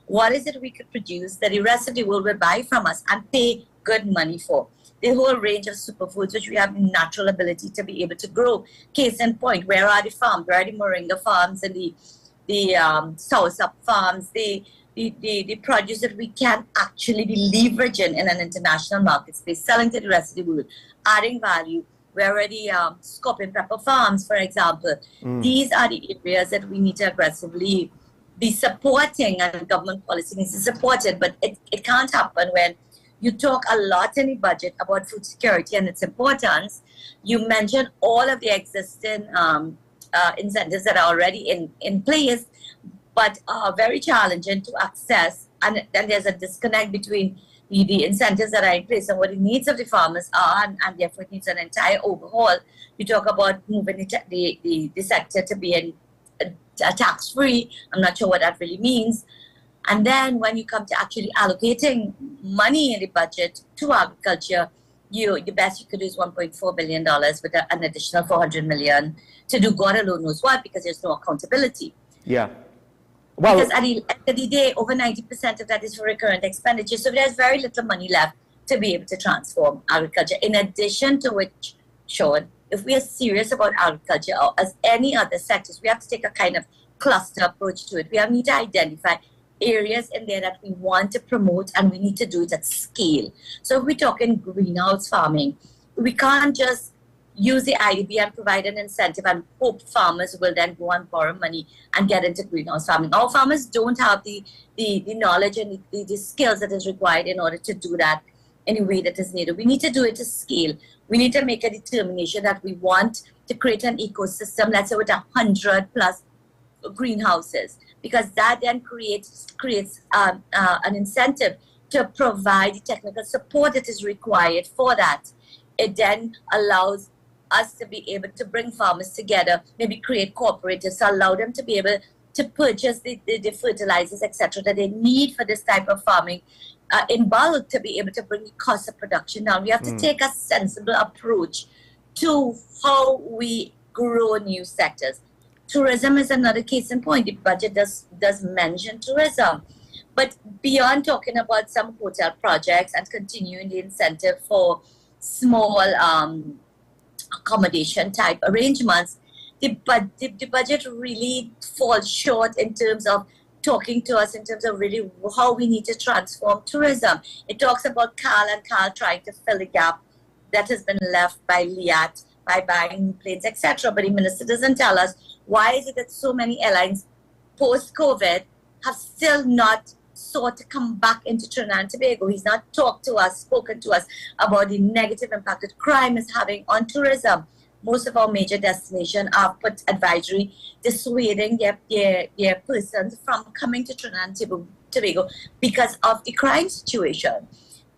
what is it we could produce that the rest of the world will buy from us and pay good money for? The whole range of superfoods, which we have the natural ability to be able to grow. Case in point, where are the farms? Where are the moringa farms and the soursop farms? The produce that we can actually be leveraging in an international market space, selling to the rest of the world, adding value. Where are the scorpion pepper farms, for example? These are the areas that we need to aggressively be supporting, and government policy needs to support it. But it can't happen when you talk a lot in the budget about food security and its importance. You mention all of the existing incentives that are already in place, but are very challenging to access. And then there's a disconnect between the incentives that are in place and what the needs of the farmers are, and therefore it needs an entire overhaul. You talk about moving the sector to be a tax-free. I'm not sure what that really means. And then when you come to actually allocating money in the budget to agriculture, the best you could do is $1.4 billion with an additional $400 million to do God alone knows what, because there's no accountability. Yeah. Well, because at the end of the day, over 90% of that is for recurrent expenditure. So there's very little money left to be able to transform agriculture. In addition to which, Sean, if we are serious about agriculture or as any other sectors, we have to take a kind of cluster approach to it. We need to identify areas in there that we want to promote, and we need to do it at scale. So if we're talking greenhouse farming, we can't just use the IDB and provide an incentive and hope farmers will then go and borrow money and get into greenhouse farming. Our farmers don't have the knowledge and the skills that is required in order to do that in a way that is needed. We need to do it to scale. We need to make a determination that we want to create an ecosystem, let's say with 100 plus greenhouses, because that then creates an incentive to provide the technical support that is required for that. It then allows us to be able to bring farmers together, maybe create cooperatives to allow them to be able to purchase the fertilizers, etc., that they need for this type of farming in bulk to be able to bring the cost of production down. We have to take a sensible approach to how we grow new sectors. Tourism is another case in point. The budget does mention tourism. But beyond talking about some hotel projects and continuing the incentive for small accommodation type arrangements, the budget really falls short in terms of talking to us in terms of really how we need to transform tourism. It talks about Carl trying to fill the gap that has been left by Liat, by buying new planes, etc. But the minister doesn't tell us why is it that so many airlines post-COVID have still not sought to come back into Trinidad and Tobago. He's not spoken to us about the negative impact that crime is having on tourism. Most of our major destinations have put advisory dissuading their persons from coming to Trinidad and Tobago because of the crime situation.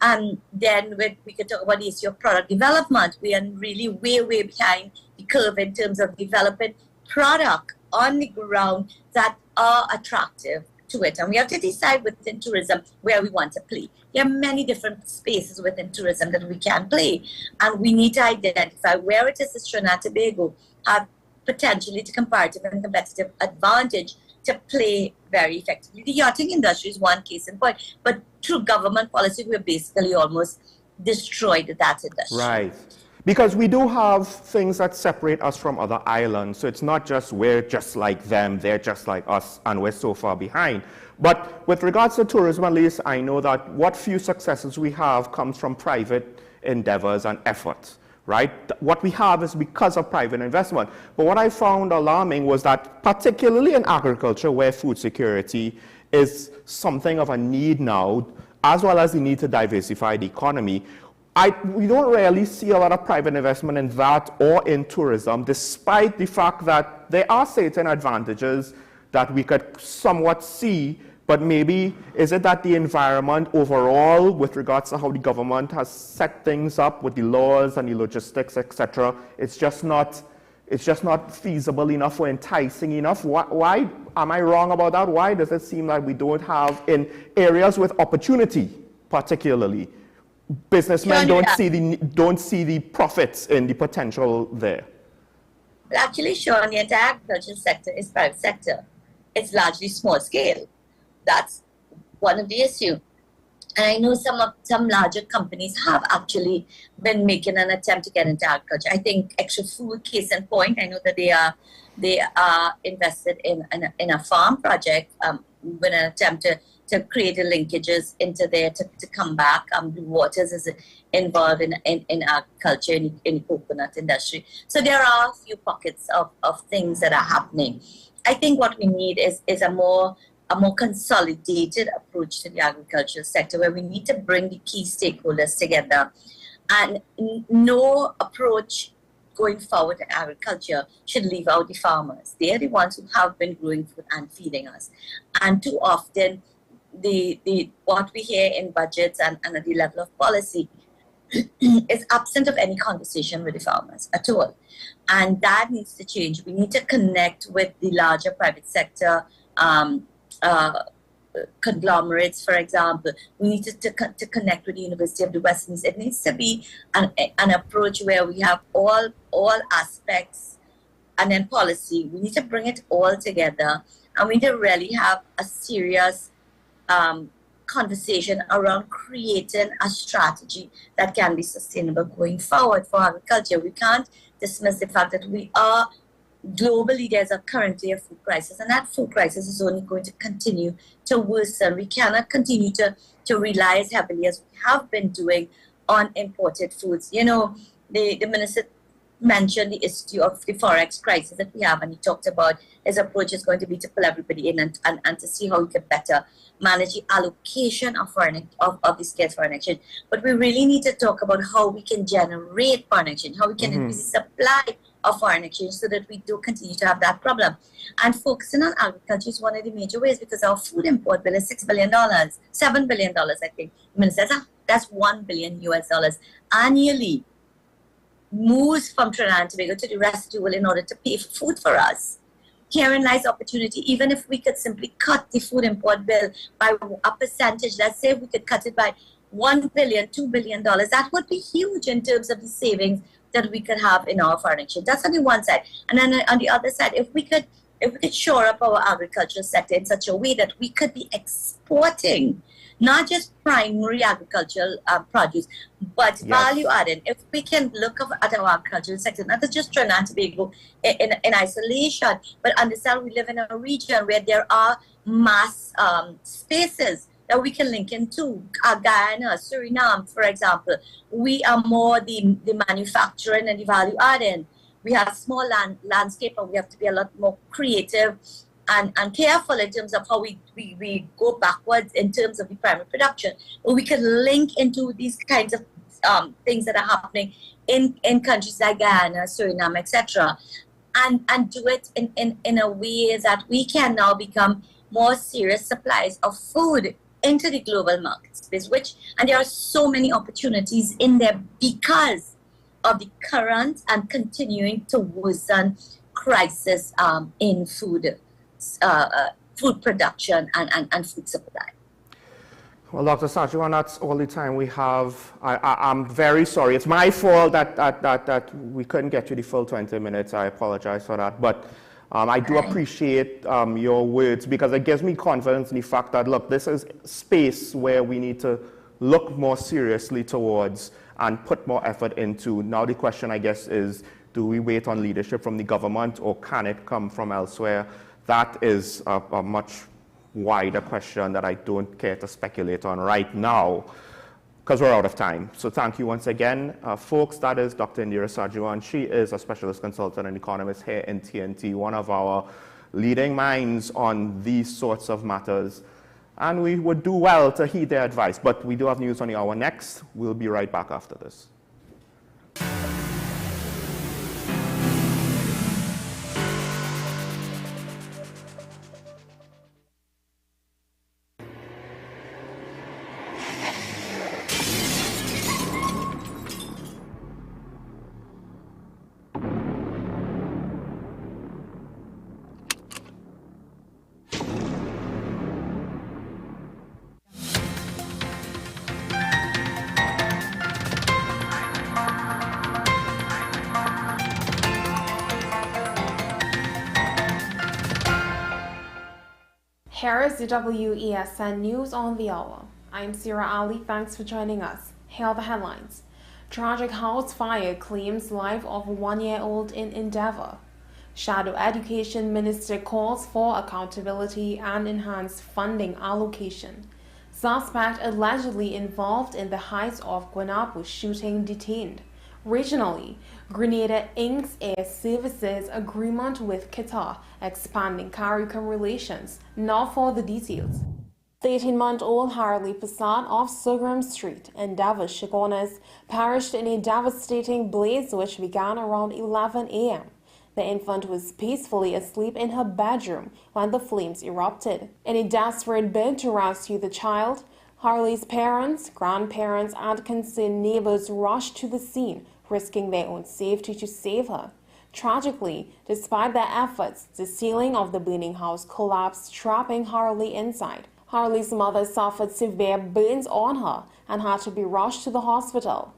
And then we could talk about the issue of product development. We are really way behind the curve in terms of developing product on the ground that are attractive to it. And we have to decide within tourism where we want to play. There are many different spaces within tourism that we can play. And we need to identify where it is that Trinidad and Tobago have potentially the comparative and competitive advantage to play very effectively. The yachting industry is one case in point, but through government policy, we're basically almost destroyed that industry. Right. Because we do have things that separate us from other islands. So it's not just we're just like them, they're just like us, and we're so far behind. But with regards to tourism, at least I know that what few successes we have comes from private endeavors and efforts, right? What we have is because of private investment. But what I found alarming was that particularly in agriculture, where food security is something of a need now, as well as the need to diversify the economy, we don't really see a lot of private investment in that or in tourism, despite the fact that there are certain advantages that we could somewhat see, but maybe is it that the environment overall, with regards to how the government has set things up with the laws and the logistics, etc., it's just not feasible enough or enticing enough? Why am I wrong about that? Why does it seem like we don't have, in areas with opportunity particularly, businessmen don't see the profits in the potential there? Actually, Sean, the entire agricultural sector is private sector. It's largely small scale. That's one of the issues. And I know some larger companies have actually been making an attempt to get into agriculture. I think Extra Food, case in point, I know that they are invested in a farm project with an attempt to create the linkages into there to come back. Blue Waters is involved in agriculture, in the coconut industry. So there are a few pockets of things that are happening. I think what we need is a more consolidated approach to the agricultural sector, where we need to bring the key stakeholders together. And no approach going forward in agriculture should leave out the farmers. They are the ones who have been growing food and feeding us. And too often, what we hear in budgets and at the level of policy is absent of any conversation with the farmers at all. And that needs to change. We need to connect with the larger private sector conglomerates, for example. We need to connect with the University of the West Indies. It needs to be an approach where we have all aspects, and then policy. We need to bring it all together, and we need to really have a serious conversation around creating a strategy that can be sustainable going forward for agriculture. We can't dismiss the fact that we are globally, there's currently a food crisis, and that food crisis is only going to continue to worsen. We cannot continue to rely as heavily as we have been doing on imported foods. You know, the minister mentioned the issue of the forex crisis that we have, and he talked about his approach is going to be to pull everybody in and to see how we can better manage the allocation of the scarce foreign exchange. But we really need to talk about how we can generate foreign exchange, how we can increase the supply of foreign exchange so that we do continue to have that problem. And focusing on agriculture is one of the major ways, because our food import bill is $6 billion, $7 billion, I think. The minister says that's $1 billion US annually moves from Trinidad and Tobago to the rest of the world in order to pay for food for us. Herein lies opportunity. Even if we could simply cut the food import bill by a percentage, let's say we could cut it by $1 billion, $2 billion, that would be huge in terms of the savings that we could have in our foreign exchange. That's on the one side. And then on the other side, if we could shore up our agricultural sector in such a way that we could be exporting not just primary agricultural produce, but value added. If we can look at our agricultural sector, not just Trinidad and Tobago in isolation, but understand we live in a region where there are mass spaces that we can link into. Guyana, Suriname, for example, we are more the manufacturing and the value adding. We have small landscape, and we have to be a lot more creative and careful in terms of how we go backwards in terms of the primary production. But we can link into these kinds of things that are happening in countries like Guyana, Suriname, etc., and do it in a way that we can now become more serious suppliers of food into the global market space, and there are so many opportunities in there because of the current and continuing to worsen crisis in food production and food supply. Well, Dr. Sajuan, that's all the time we have. I'm very sorry. It's my fault that we couldn't get you the full 20 minutes. I apologize for that. But I do appreciate your words, because it gives me confidence in the fact that, look, this is space where we need to look more seriously towards and put more effort into. Now the question, I guess, is, do we wait on leadership from the government, or can it come from elsewhere? That is a much wider question that I don't care to speculate on right now, because we're out of time. So thank you once again. Folks, that is Dr. Indira Sajuan. She is a specialist consultant and economist here in TNT, one of our leading minds on these sorts of matters. And we would do well to heed their advice. But we do have news on the hour next. We'll be right back after this. Here is the WESN News on the Hour. I'm Sira Ali. Thanks for joining us. Here are the headlines. Tragic house fire claims life of 1-year-old in Endeavour. Shadow Education Minister calls for accountability and enhanced funding allocation. Suspect allegedly involved in the Heights of Guanapo shooting detained. Regionally, Grenada inks air services agreement with Qatar, expanding CARICOM relations. Now for the details. 13-month-old Harley Passat off Sugram Street, Endeavour, Chaguanas, perished in a devastating blaze which began around 11 a.m. The infant was peacefully asleep in her bedroom when the flames erupted. In a desperate bid to rescue the child, Harley's parents, grandparents, and concerned neighbors rushed to the scene, risking their own safety to save her. Tragically, despite their efforts, the ceiling of the burning house collapsed, trapping Harley inside. Harley's mother suffered severe burns on her and had to be rushed to the hospital.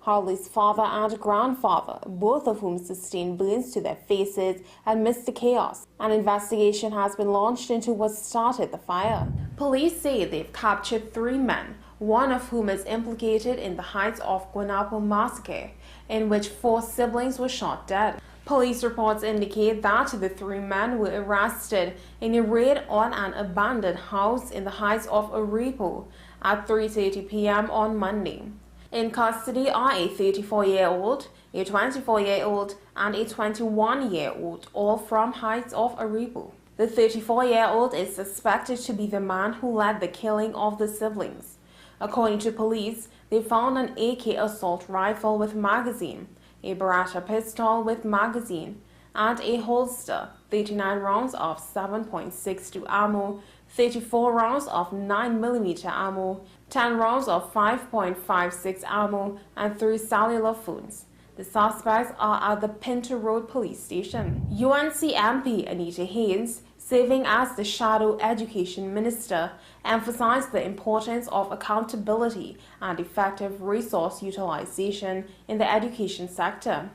Harley's father and grandfather, both of whom sustained burns to their faces amidst the chaos. An investigation has been launched into what started the fire. Police say they've captured 3 men, one of whom is implicated in the Heights of Guanapo massacre, in which 4 siblings were shot dead. Police reports indicate that the 3 men were arrested in a raid on an abandoned house in the Heights of Arepo at 3:30 p.m. on Monday. In custody are a 34-year-old, a 24-year-old, and a 21-year-old, all from Heights of Arepo. The 34-year-old is suspected to be the man who led the killing of the siblings. According to police, they found an AK assault rifle with magazine, a Beretta pistol with magazine, and a holster, 39 rounds of 7.62 ammo, 34 rounds of 9mm ammo, 10 rounds of 5.56 ammo, and 3 cellular phones. The suspects are at the Pinto Road police station. UNC MP Anita Haynes serving as the shadow education minister, emphasized the importance of accountability and effective resource utilization in the education sector.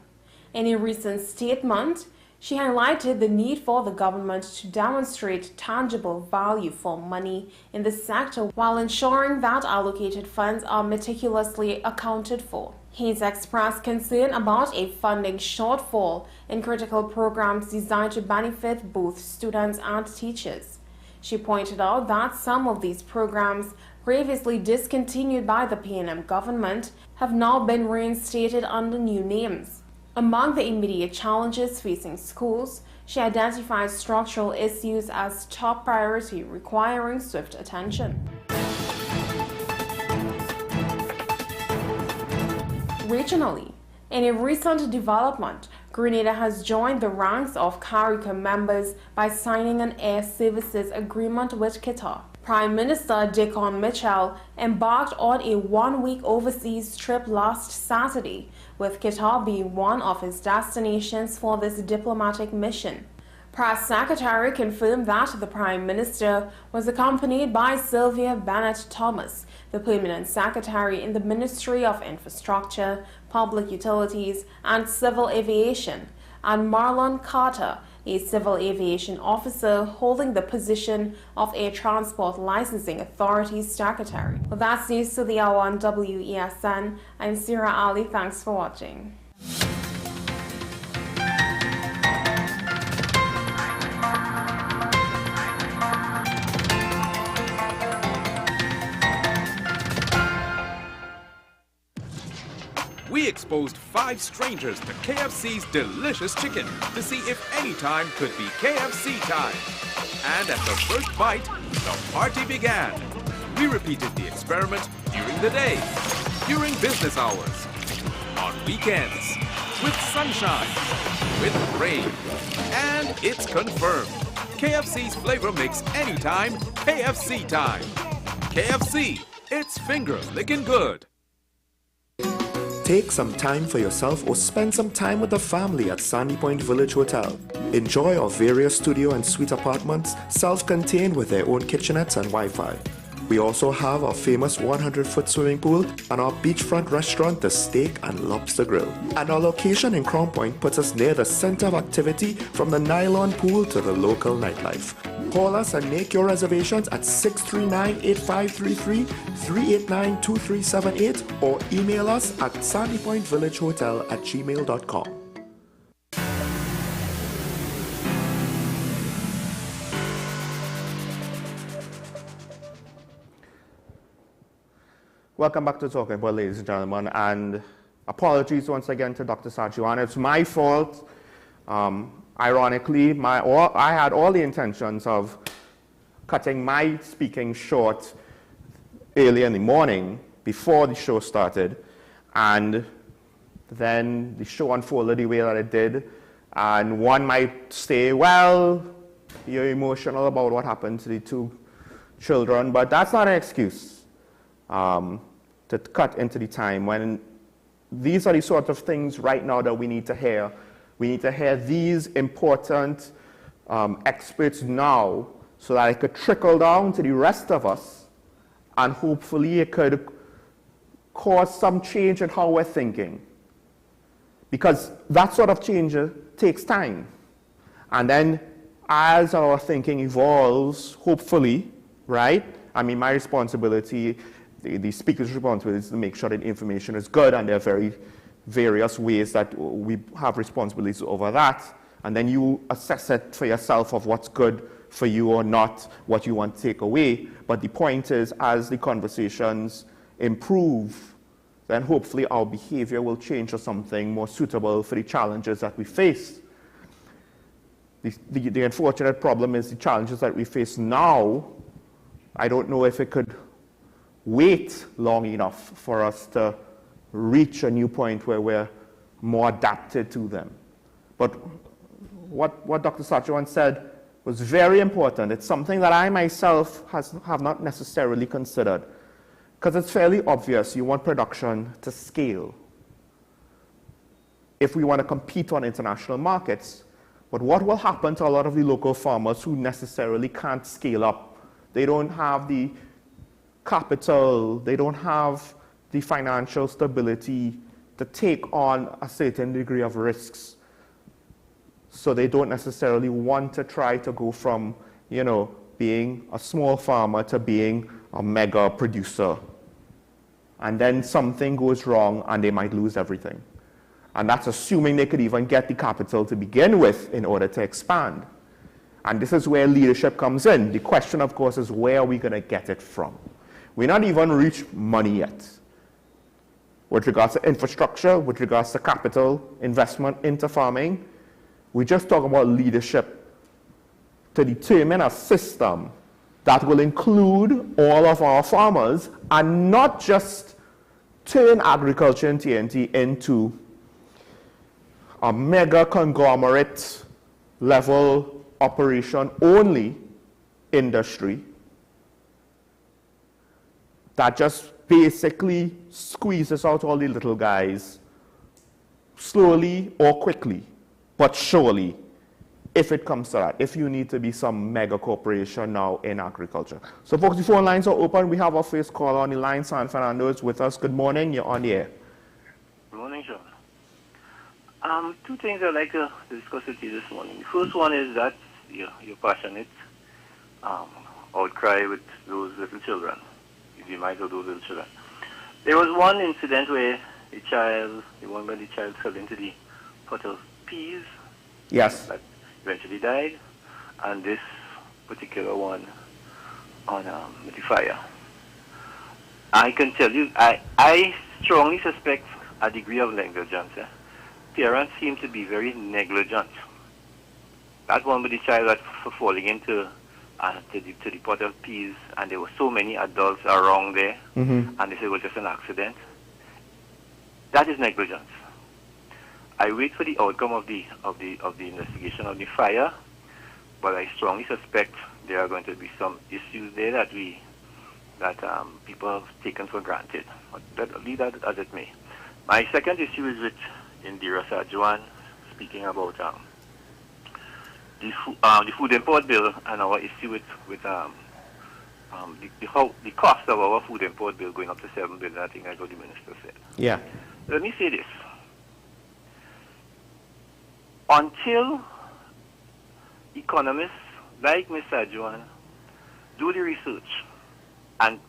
In a recent statement, she highlighted the need for the government to demonstrate tangible value for money in the sector while ensuring that allocated funds are meticulously accounted for. Hayes expressed concern about a funding shortfall in critical programs designed to benefit both students and teachers. She pointed out that some of these programs, previously discontinued by the PNM government, have now been reinstated under new names. Among the immediate challenges facing schools, she identified structural issues as top priority requiring swift attention. Regionally, in a recent development, Greendot has joined the ranks of CARICOM members by signing an air services agreement with Qatar. Prime Minister Dickon Mitchell embarked on a one-week overseas trip last Saturday, with Qatar being one of his destinations for this diplomatic mission. Press Secretary confirmed that the Prime Minister was accompanied by Sylvia Bennett Thomas, the Permanent Secretary in the Ministry of Infrastructure, Public Utilities and Civil Aviation, and Marlon Carter, a civil aviation officer holding the position of Air Transport Licensing Authority Secretary. Well, that's news to the hour on WESN. I'm Sira Ali. Thanks for watching. We exposed 5 strangers to KFC's delicious chicken to see if any time could be KFC time. And at the first bite, the party began. We repeated the experiment during the day, during business hours, on weekends, with sunshine, with rain. And it's confirmed. KFC's flavor makes anytime KFC time. KFC, it's finger licking good. Take some time for yourself or spend some time with the family at Sandy Point Village Hotel. Enjoy our various studio and suite apartments, self-contained with their own kitchenettes and Wi-Fi. We also have our famous 100-foot swimming pool and our beachfront restaurant, the Steak and Lobster Grill. And our location in Crown Point puts us near the center of activity from the nylon pool to the local nightlife. Call us and make your reservations at 639-8533, 389-2378 or email us at sandypointvillagehotel@gmail.com. Welcome back to Talking About, ladies and gentlemen, and apologies once again to Dr. Sajuan. It's my fault. Ironically, I had all the intentions of cutting my speaking short early in the morning before the show started, and then the show unfolded the way that it did, and one might say, well, you're emotional about what happened to the 2 children, but that's not an excuse to cut into the time when these are the sort of things right now that we need to hear. We need to hear these important experts now so that it could trickle down to the rest of us, and hopefully it could cause some change in how we're thinking. Because that sort of change takes time. And then as our thinking evolves, hopefully, right? I mean, my responsibility, the speaker's responsibility is to make sure that information is good, and there are very various ways that we have responsibilities over that, and then you assess it for yourself of what's good for you or not, what you want to take away. But the point is, as the conversations improve, then hopefully our behavior will change to something more suitable for the challenges that we face. The unfortunate problem is the challenges that we face now, I don't know if it could wait long enough for us to reach a new point where we're more adapted to them. But what Dr. Sajuan said was very important. It's something that I myself have not necessarily considered, because it's fairly obvious you want production to scale. If we want to compete on international markets, But what will happen to a lot of the local farmers who necessarily can't scale up? They don't have the capital, they don't have the financial stability to take on a certain degree of risks. So they don't necessarily want to try to go from, you know, being a small farmer to being a mega producer. And then something goes wrong and they might lose everything. And that's assuming they could even get the capital to begin with in order to expand. And this is where leadership comes in. The question, of course, is where are we going to get it from? We're not even reached money yet. With regards to infrastructure, with regards to capital investment into farming, we just talk about leadership to determine a system that will include all of our farmers and not just turn agriculture in TNT into a mega conglomerate level operation only industry that just basically squeezes out all the little guys slowly or quickly, but surely, if it comes to that, if you need to be some mega corporation now in agriculture. So folks, the phone lines are open. We have our first caller on the line. San Fernando is with us. Good morning. You're on the air. Good morning, Sean. Two things I'd like to discuss with you this morning. The first one is that your passionate outcry with those little children, the demise of those little children. There was one incident where the one where the child fell into the pot of peas. Yes. That eventually died, and this particular one on the fire. I can tell you, I strongly suspect a degree of negligence. Parents seem to be very negligent. That one with the child that for falling into to the pot of peas, and there were so many adults around there, and they said it was just an accident. That is negligence. I wait for the outcome of the investigation of the fire, but I strongly suspect there are going to be some issues there that people have taken for granted. But leave that as it may. My second issue is with Indira Sajuan speaking about the food import bill and our issue with the cost of our food import bill going up to $7 billion. I think that's what the minister said. Yeah. Let me say this. Until economists like Ms. Sajuan do the research and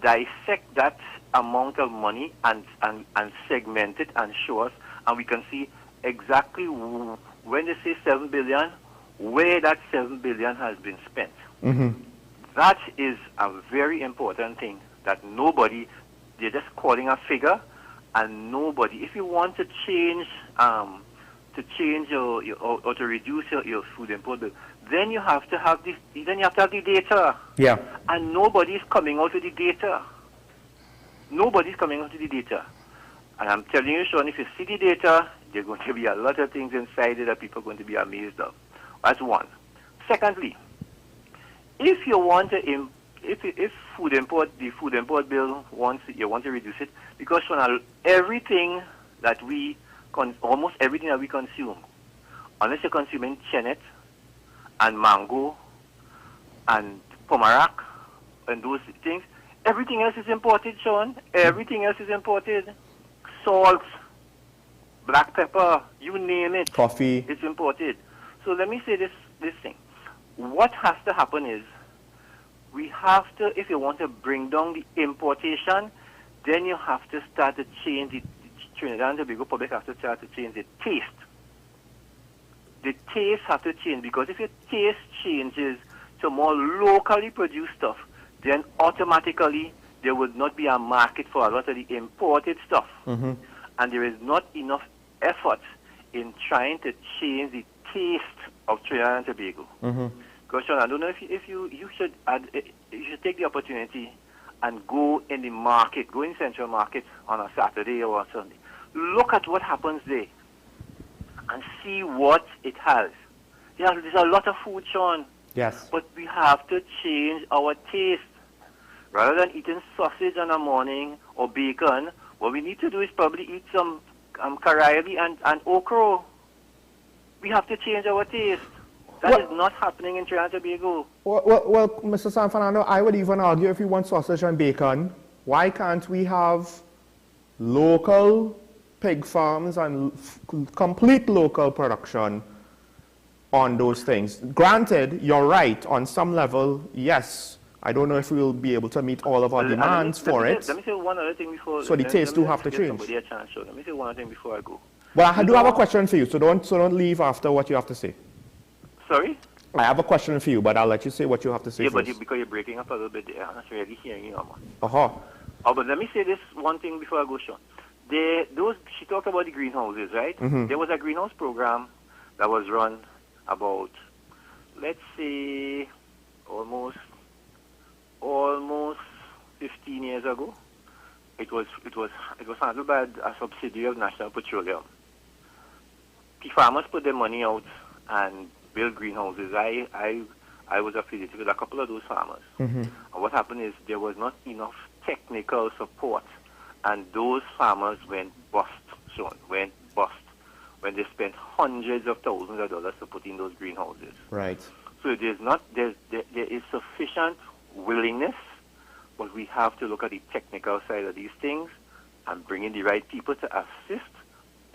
dissect that amount of money and segment it and show us, and we can see exactly when they say $7 billion, where that $7 billion has been spent. That is a very important thing that nobody, they're just calling a figure, and nobody, if you want to change or to reduce your food import bill, then you have to have the data. Yeah. And nobody's coming out with the data. Nobody's coming out with the data. And I'm telling you, Sean, if you see the data, there are going to be a lot of things inside it that people are going to be amazed of. That's one. Secondly, if you want to, if the food import bill you want to reduce it, because Sean, everything that almost everything that we consume, unless you're consuming chenet and mango and pomarac and those things, everything else is imported, Sean. Everything else is imported. Salt, black pepper, you name it. Coffee. It's imported. So let me say this thing. What has to happen is, we have to, if you want to bring down the importation, then you have to start to change the Trinidad and Tobago public have to start to change the taste. The taste have to change, because if your taste changes to more locally produced stuff, then automatically there would not be a market for a lot of the imported stuff. And there is not enough effort in trying to change the taste of Trinidad and Tobago. Because Sean, I don't know if you should take the opportunity and go in the market, go in Central Market on a Saturday or a Sunday. Look at what happens there and see what it has. There's a lot of food, Sean. Yes. But we have to change our taste. Rather than eating sausage in the morning or bacon, what we need to do is probably eat some karaili and okra. We have to change our taste. That is not happening in Trinidad and Tobago. Well, Mr. San Fernando, I would even argue if you want sausage and bacon, why can't we have local pig farms and complete local production on those things? Granted, you're right, on some level, yes. I don't know if we'll be able to meet all of our demands for it. Let me say one other thing before. So the taste do have to change. Somebody a chance, so let me say one other thing before I go. Well, I do have a question for you, so don't leave after what you have to say. Sorry? I have a question for you, but I'll let you say what you have to say Yeah, first. but because you're breaking up a little bit there, I'm not really hearing you, man. Uh-huh. Oh, but let me say this one thing before I go, Sean. She talked about the greenhouses, right? Mhm. There was a greenhouse program that was run about, let's say, almost 15 years ago. It was handled by a subsidiary of National Petroleum. The farmers put their money out and built greenhouses. I was affiliated with a couple of those farmers. Mm-hmm. And what happened is there was not enough technical support, and those farmers went bust, Sean, went bust, when they spent hundreds of thousands of dollars to put in those greenhouses. Right. So there is sufficient willingness, but we have to look at the technical side of these things and bring in the right people to assist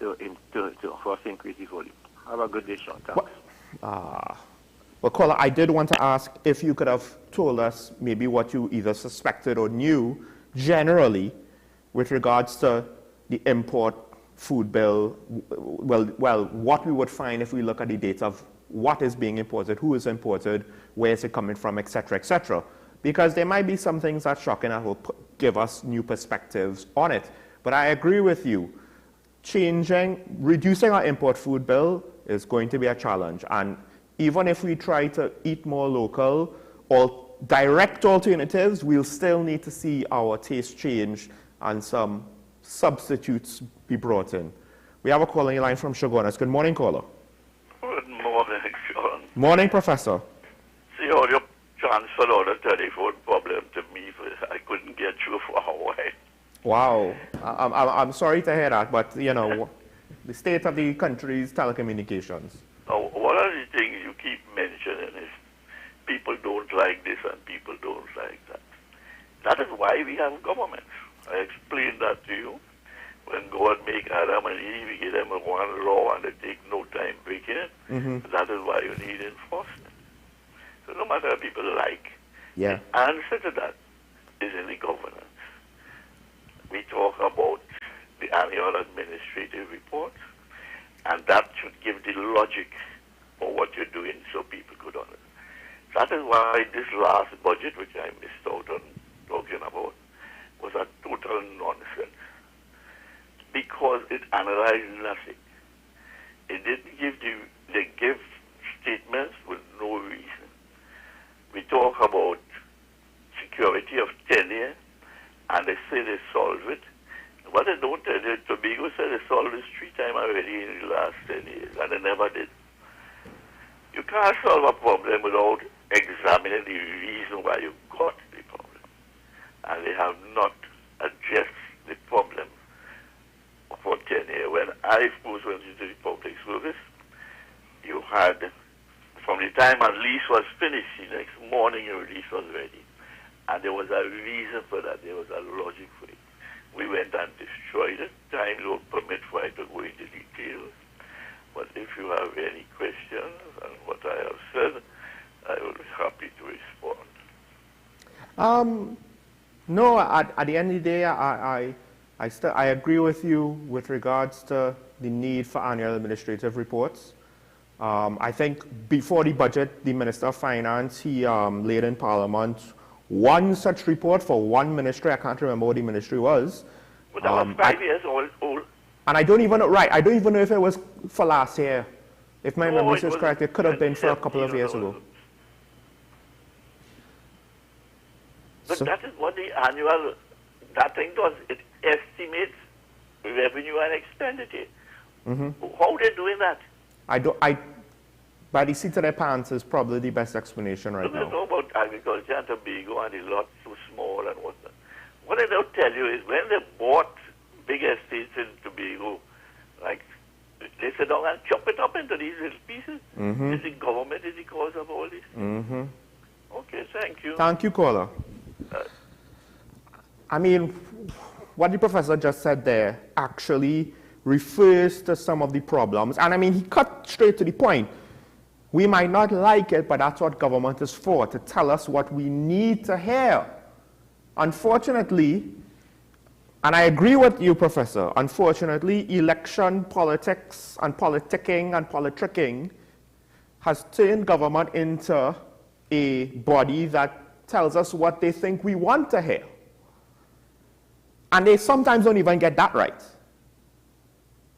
for us to increase the volume. Have a good day, Sean. Thanks. Well, caller, I did want to ask if you could have told us maybe what you either suspected or knew generally with regards to the import food bill, well, what we would find if we look at the data of what is being imported, who is imported, where is it coming from, etc., etc. Because there might be some things that shocking that will give us new perspectives on it. But I agree with you. Reducing our import food bill is going to be a challenge. And even if we try to eat more local or direct alternatives, we'll still need to see our taste change and some substitutes be brought in. We have a calling line from Shogunas. Good morning, caller. Good morning, Sean. Morning, Professor. See how you transferred all the telephone problem to me. I couldn't get through for a while. Wow. I'm sorry to hear that, but, you know, the state of the country's telecommunications. One of the things you keep mentioning is people don't like this and people don't like that. That is why we have governments. I explained that to you. When God make Adam and Eve, he gave them one law and they take no time breaking it. Mm-hmm. That is why you need enforcement. So no matter what people like, yeah. the answer to that is in the governance. We talk about the annual administrative report, and that should give the logic for what you're doing so people could understand. That is why this last budget, which I missed out on talking about, was a total nonsense. Because it analyzed nothing. It didn't they give statements with no reason. We talk about security of tenure, and they say they solve it. But they don't tell you, Tobago said they solved this 3 times already in the last 10 years, and they never did. You can't solve a problem without examining the reason why you got the problem. And they have not addressed the problem for tenure. When I first went into the public service, you had, from the time a lease was finished, the next morning your lease was ready. And there was a reason for that. There was a logic for it. We went and destroyed it. Time don't permit for I to go into details. But if you have any questions on what I have said, I will be happy to respond. No, at the end of the day, I agree with you with regards to the need for annual administrative reports. I think before the budget, the Minister of Finance, he laid in Parliament one such report for one ministry. I can't remember what the ministry was. But that was 5 years old. And I don't even know, I don't even know if it was for last year. If my memory is correct, it could have been for a couple of years ago. But that is what the annual, that thing does. It estimates revenue and expenditure. Mm-hmm. How are they doing that? By the seat of their pants is probably the best explanation right now. They know about agriculture and Tobago and the lots too small and whatnot. What they don't tell you is when they bought big estates in Tobago, like They sit down and chop it up into these little pieces. Mm-hmm. Is the government is the cause of all this? Mm-hmm. Okay, thank you. Thank you, caller. I mean, what the professor just said there actually refers to some of the problems. And I mean, he cut straight to the point. We might not like it, but that's what government is for, to tell us what we need to hear. Unfortunately, and I agree with you, Professor, unfortunately, election politics and politicking and politricking has turned government into a body that tells us what they think we want to hear. And they sometimes don't even get that right.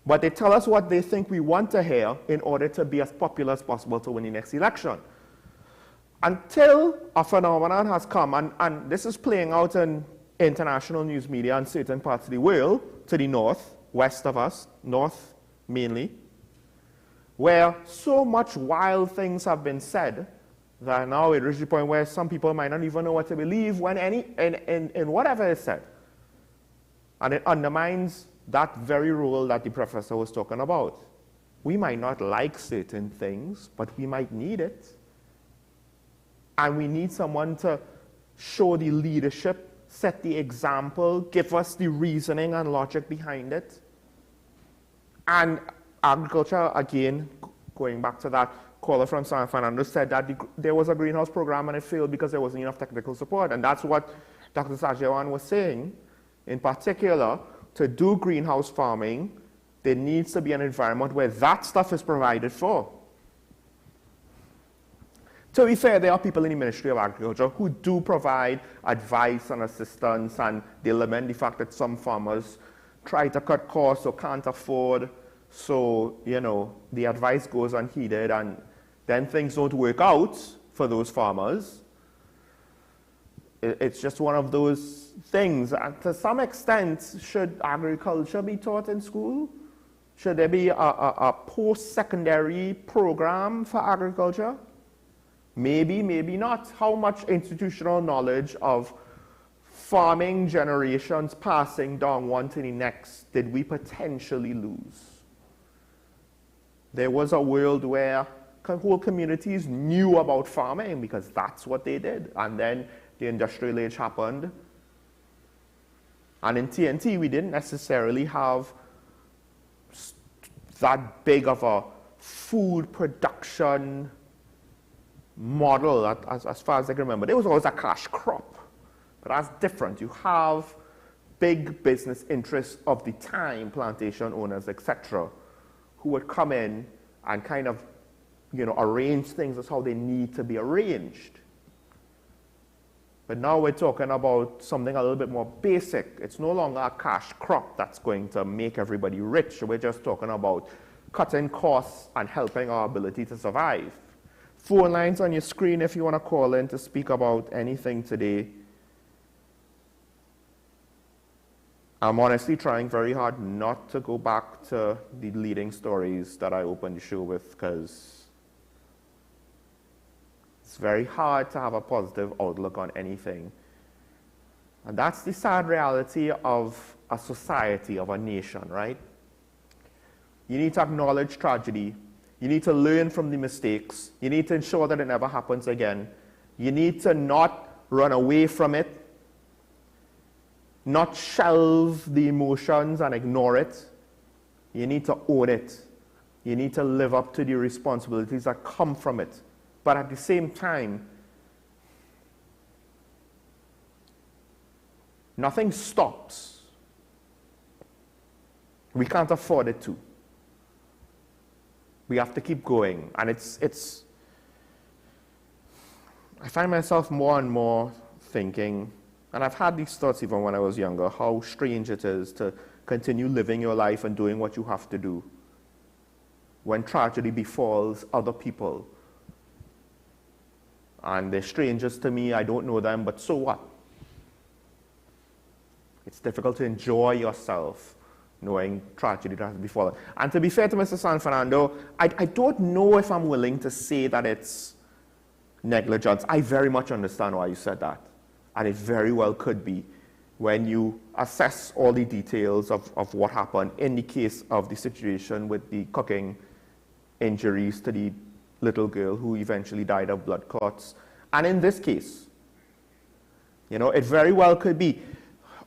But they tell us what they think we want to hear in order to be as popular as possible to win the next election. Until a phenomenon has come, and this is playing out in international news media in certain parts of the world, to the north, west of us, north mainly, where so much wild things have been said that now it reaches the point where some people might not even know what to believe when in whatever is said. And it undermines that very role that the professor was talking about. We might not like certain things, but we might need it. And we need someone to show the leadership, set the example, give us the reasoning and logic behind it. And agriculture, again, going back to that caller from San Fernando, said that there was a greenhouse program and it failed because there wasn't enough technical support. And that's what Dr. Sajewan was saying. In particular, to do greenhouse farming, there needs to be an environment where that stuff is provided for. To be fair, there are people in the Ministry of Agriculture who do provide advice and assistance, and they lament the fact that some farmers try to cut costs or can't afford, so, you know, the advice goes unheeded, and then things don't work out for those farmers. It's just one of those things. And to some extent, should agriculture be taught in school? Should there be a post-secondary program for agriculture? Maybe, maybe not. How much institutional knowledge of farming generations passing down one to the next did we potentially lose? There was a world where whole communities knew about farming because that's what they did. And then the industrial age happened. And in TNT, we didn't necessarily have that big of a food production model as far as I can remember. There was always a cash crop, but that's different. You have big business interests of the time, plantation owners, etc., who would come in and kind of, you know, arrange things as how they need to be arranged. But now we're talking about something a little bit more basic. It's no longer a cash crop that's going to make everybody rich. We're just talking about cutting costs and helping our ability to survive. Phone lines on your screen if you want to call in to speak about anything today. I'm honestly trying very hard not to go back to the leading stories that I opened the show with, because it's very hard to have a positive outlook on anything. And that's the sad reality of a society, of a nation, right? You need to acknowledge tragedy. You need to learn from the mistakes. You need to ensure that it never happens again. You need to not run away from it, not shelve the emotions and ignore it. You need to own it. You need to live up to the responsibilities that come from it. But at the same time, nothing stops. We can't afford it to. We have to keep going. And I find myself more and more thinking, and I've had these thoughts even when I was younger, how strange it is to continue living your life and doing what you have to do when tragedy befalls other people. And they're strangers to me, I don't know them, but so what? It's difficult to enjoy yourself knowing tragedy that has befallen. And to be fair to Mr. San Fernando, I don't know if I'm willing to say that it's negligence. I very much understand why you said that. And it very well could be. when you assess all the details of what happened in the case of the situation with the cooking injuries to the little girl who eventually died of blood clots. And in this case, you know, it very well could be,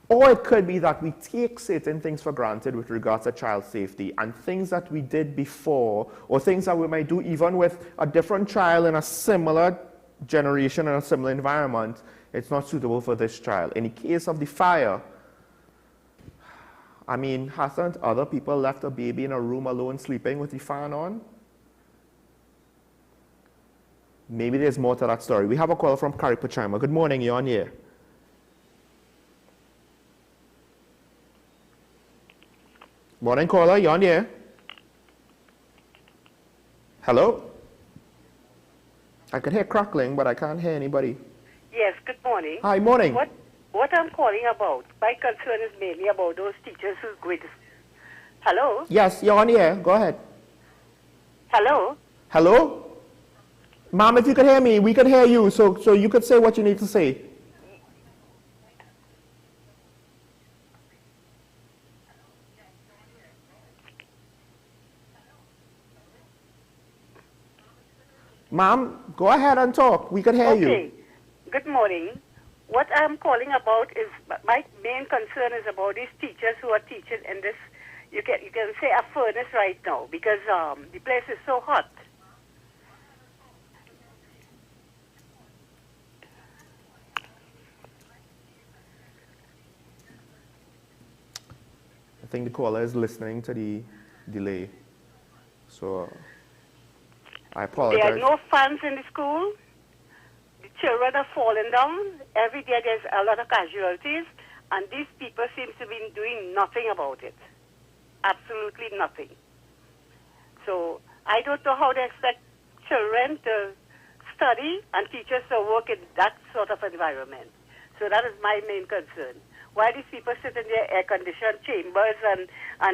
or it could be that we take certain things for granted with regards to child safety, and things that we did before, or things that we might do even with a different child in a similar generation and a similar environment, it's not suitable for this child. In the case of the fire, I mean, hasn't other people left a baby in a room alone sleeping with the fan on? Maybe there's more to that story. We have a call from Karipachima. Good morning, you're on here. Morning, caller, you're on here. Hello? I can hear crackling, but I can't hear anybody. Yes, good morning. Hi, morning. What I'm calling about, my concern is mainly about those teachers who go to... Hello? Yes, you're on here. Go ahead. Hello? Hello? Ma'am, if you can hear me, we can hear you, so you could say what you need to say. Ma'am, go ahead and talk. We can hear you. Okay. Good morning. What I'm calling about is, my main concern is about these teachers who are teaching in this, you can say a furnace right now, because the place is so hot. I think the caller is listening to the delay. So I apologize. There are no fans in the school. The children are falling down. Every day there's a lot of casualties, and these people seem to be doing nothing about it. Absolutely nothing. So I don't know how they expect children to study and teachers to work in that sort of environment. So that is my main concern. Why these people sit in their air-conditioned chambers and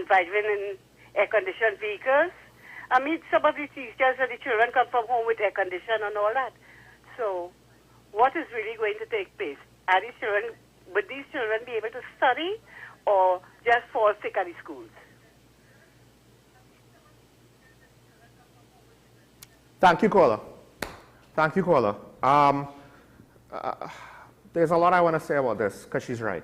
driving in air-conditioned vehicles? I mean, some of the teachers and the children come from home with air condition and all that. So what is really going to take place? Would these children be able to study or just fall sick at the schools? Thank you, caller. Thank you, caller. There's a lot I want to say about this, because she's right.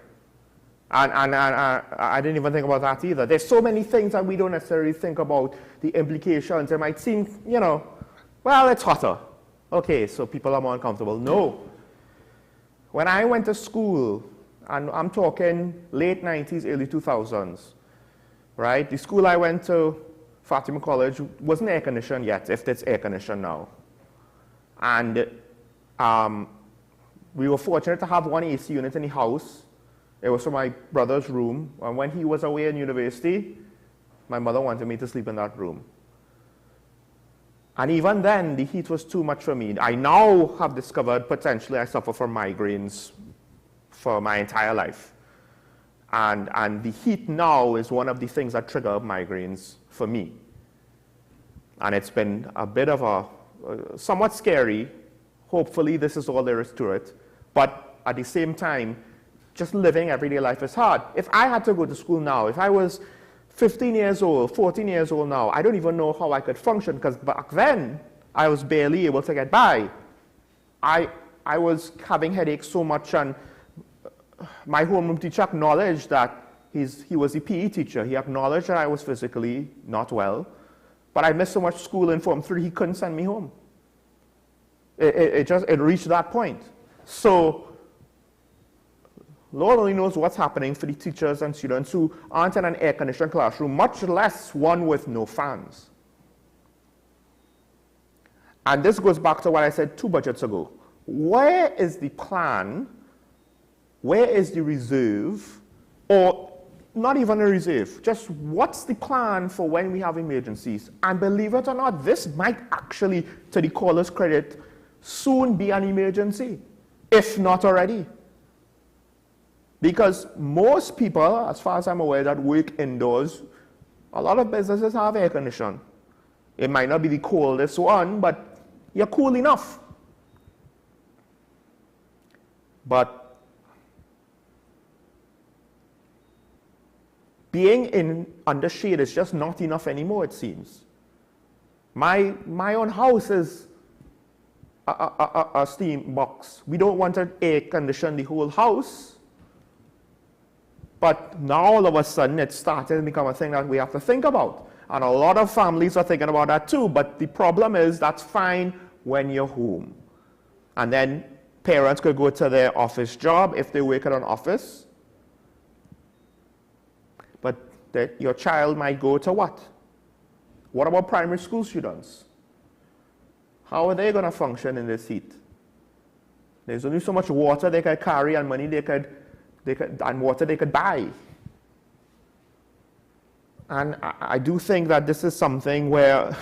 And I didn't even think about that either. There's so many things that we don't necessarily think about the implications. It might seem, you know, well, it's hotter. Okay, so people are more uncomfortable. No. When I went to school, and I'm talking late 90s, early 2000s, right? The school I went to, Fatima College, wasn't air conditioned yet, if it's air conditioned now. And we were fortunate to have one AC unit in the house. It was for my brother's room, and when he was away in university, my mother wanted me to sleep in that room. And even then, the heat was too much for me. I now have discovered potentially I suffer from migraines for my entire life. And the heat now is one of the things that trigger migraines for me. And it's been a bit of a somewhat scary. Hopefully this is all there is to it. But at the same time, just living everyday life is hard. If I had to go to school now, if I was 15 years old, 14 years old now, I don't even know how I could function, because back then, I was barely able to get by. I was having headaches so much, and my homeroom teacher acknowledged that he was a PE teacher. He acknowledged that I was physically not well, but I missed so much school in Form 3, he couldn't send me home. It reached that point. So, Lord only knows what's happening for the teachers and students who aren't in an air-conditioned classroom, much less one with no fans. And this goes back to what I said 2 budgets ago. Where is the plan? Where is the reserve? Or not even a reserve, just what's the plan for when we have emergencies? And believe it or not, this might actually, to the caller's credit, soon be an emergency, if not already. Because most people, as far as I'm aware, that work indoors, a lot of businesses have air conditioning. It might not be the coldest one, but you're cool enough. But being under shade is just not enough anymore, it seems. My own house is a steam box. We don't want to air condition the whole house. But now all of a sudden it's starting to become a thing that we have to think about. And a lot of families are thinking about that too. But the problem is that's fine when you're home. And then parents could go to their office job if they work at an office. But your child might go to what? What about primary school students? How are they going to function in this heat? There's only so much water they could carry and money and water they could buy. And I do think that this is something where,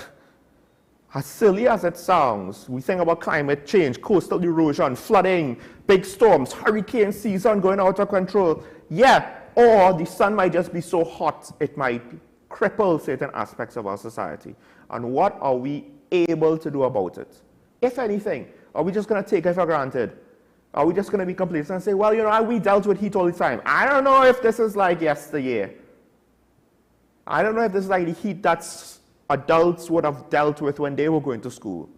as silly as it sounds, we think about climate change, coastal erosion, flooding, big storms, hurricane season going out of control. Yeah, or the sun might just be so hot it might cripple certain aspects of our society. And what are we able to do about it? If anything, are we just going to take it for granted? Are we just going to be complacent and say, well, you know, we dealt with heat all the time. I don't know if this is like yesteryear. I don't know if this is like the heat that adults would have dealt with when they were going to school.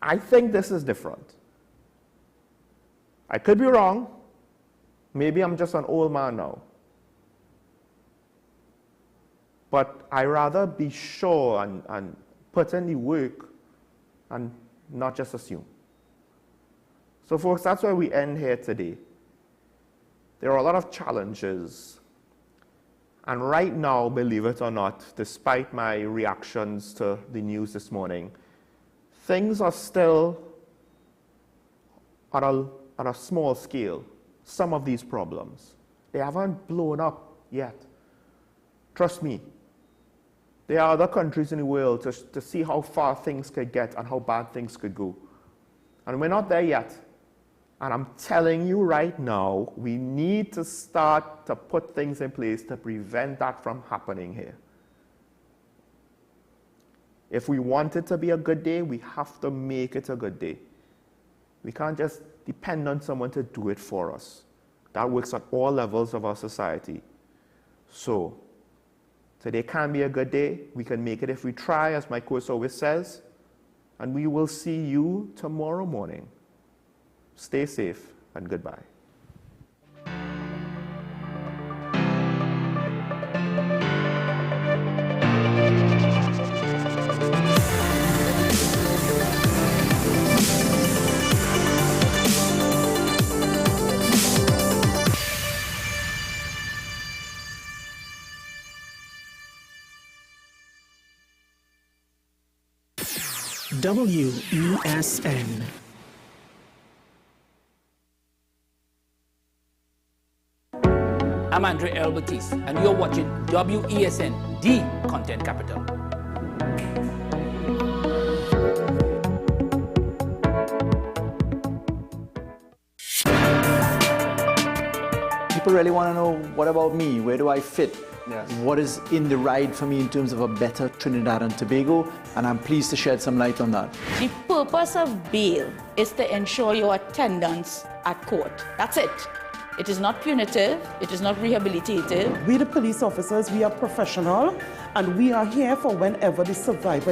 I think this is different. I could be wrong. Maybe I'm just an old man now. But I rather be sure and put in the work and not just assume. So folks, that's where we end here today. There are a lot of challenges. And right now, believe it or not, despite my reactions to the news this morning, things are still on a small scale, some of these problems. They haven't blown up yet. Trust me. There are other countries in the world to see how far things could get and how bad things could go. And we're not there yet. And I'm telling you right now, we need to start to put things in place to prevent that from happening here. If we want it to be a good day, we have to make it a good day. We can't just depend on someone to do it for us. That works at all levels of our society. So, today can be a good day. We can make it if we try, as my course always says. And we will see you tomorrow morning. Stay safe and goodbye. WESN. I'm Andre L. Batiste, and you're watching WESN, the content capital. People really want to know, what about me? Where do I fit? Yes. What is in the ride for me in terms of a better Trinidad and Tobago? And I'm pleased to shed some light on that. The purpose of bail is to ensure your attendance at court. That's it. It is not punitive, it is not rehabilitative. We the police officers, we are professional and we are here for whenever the survivor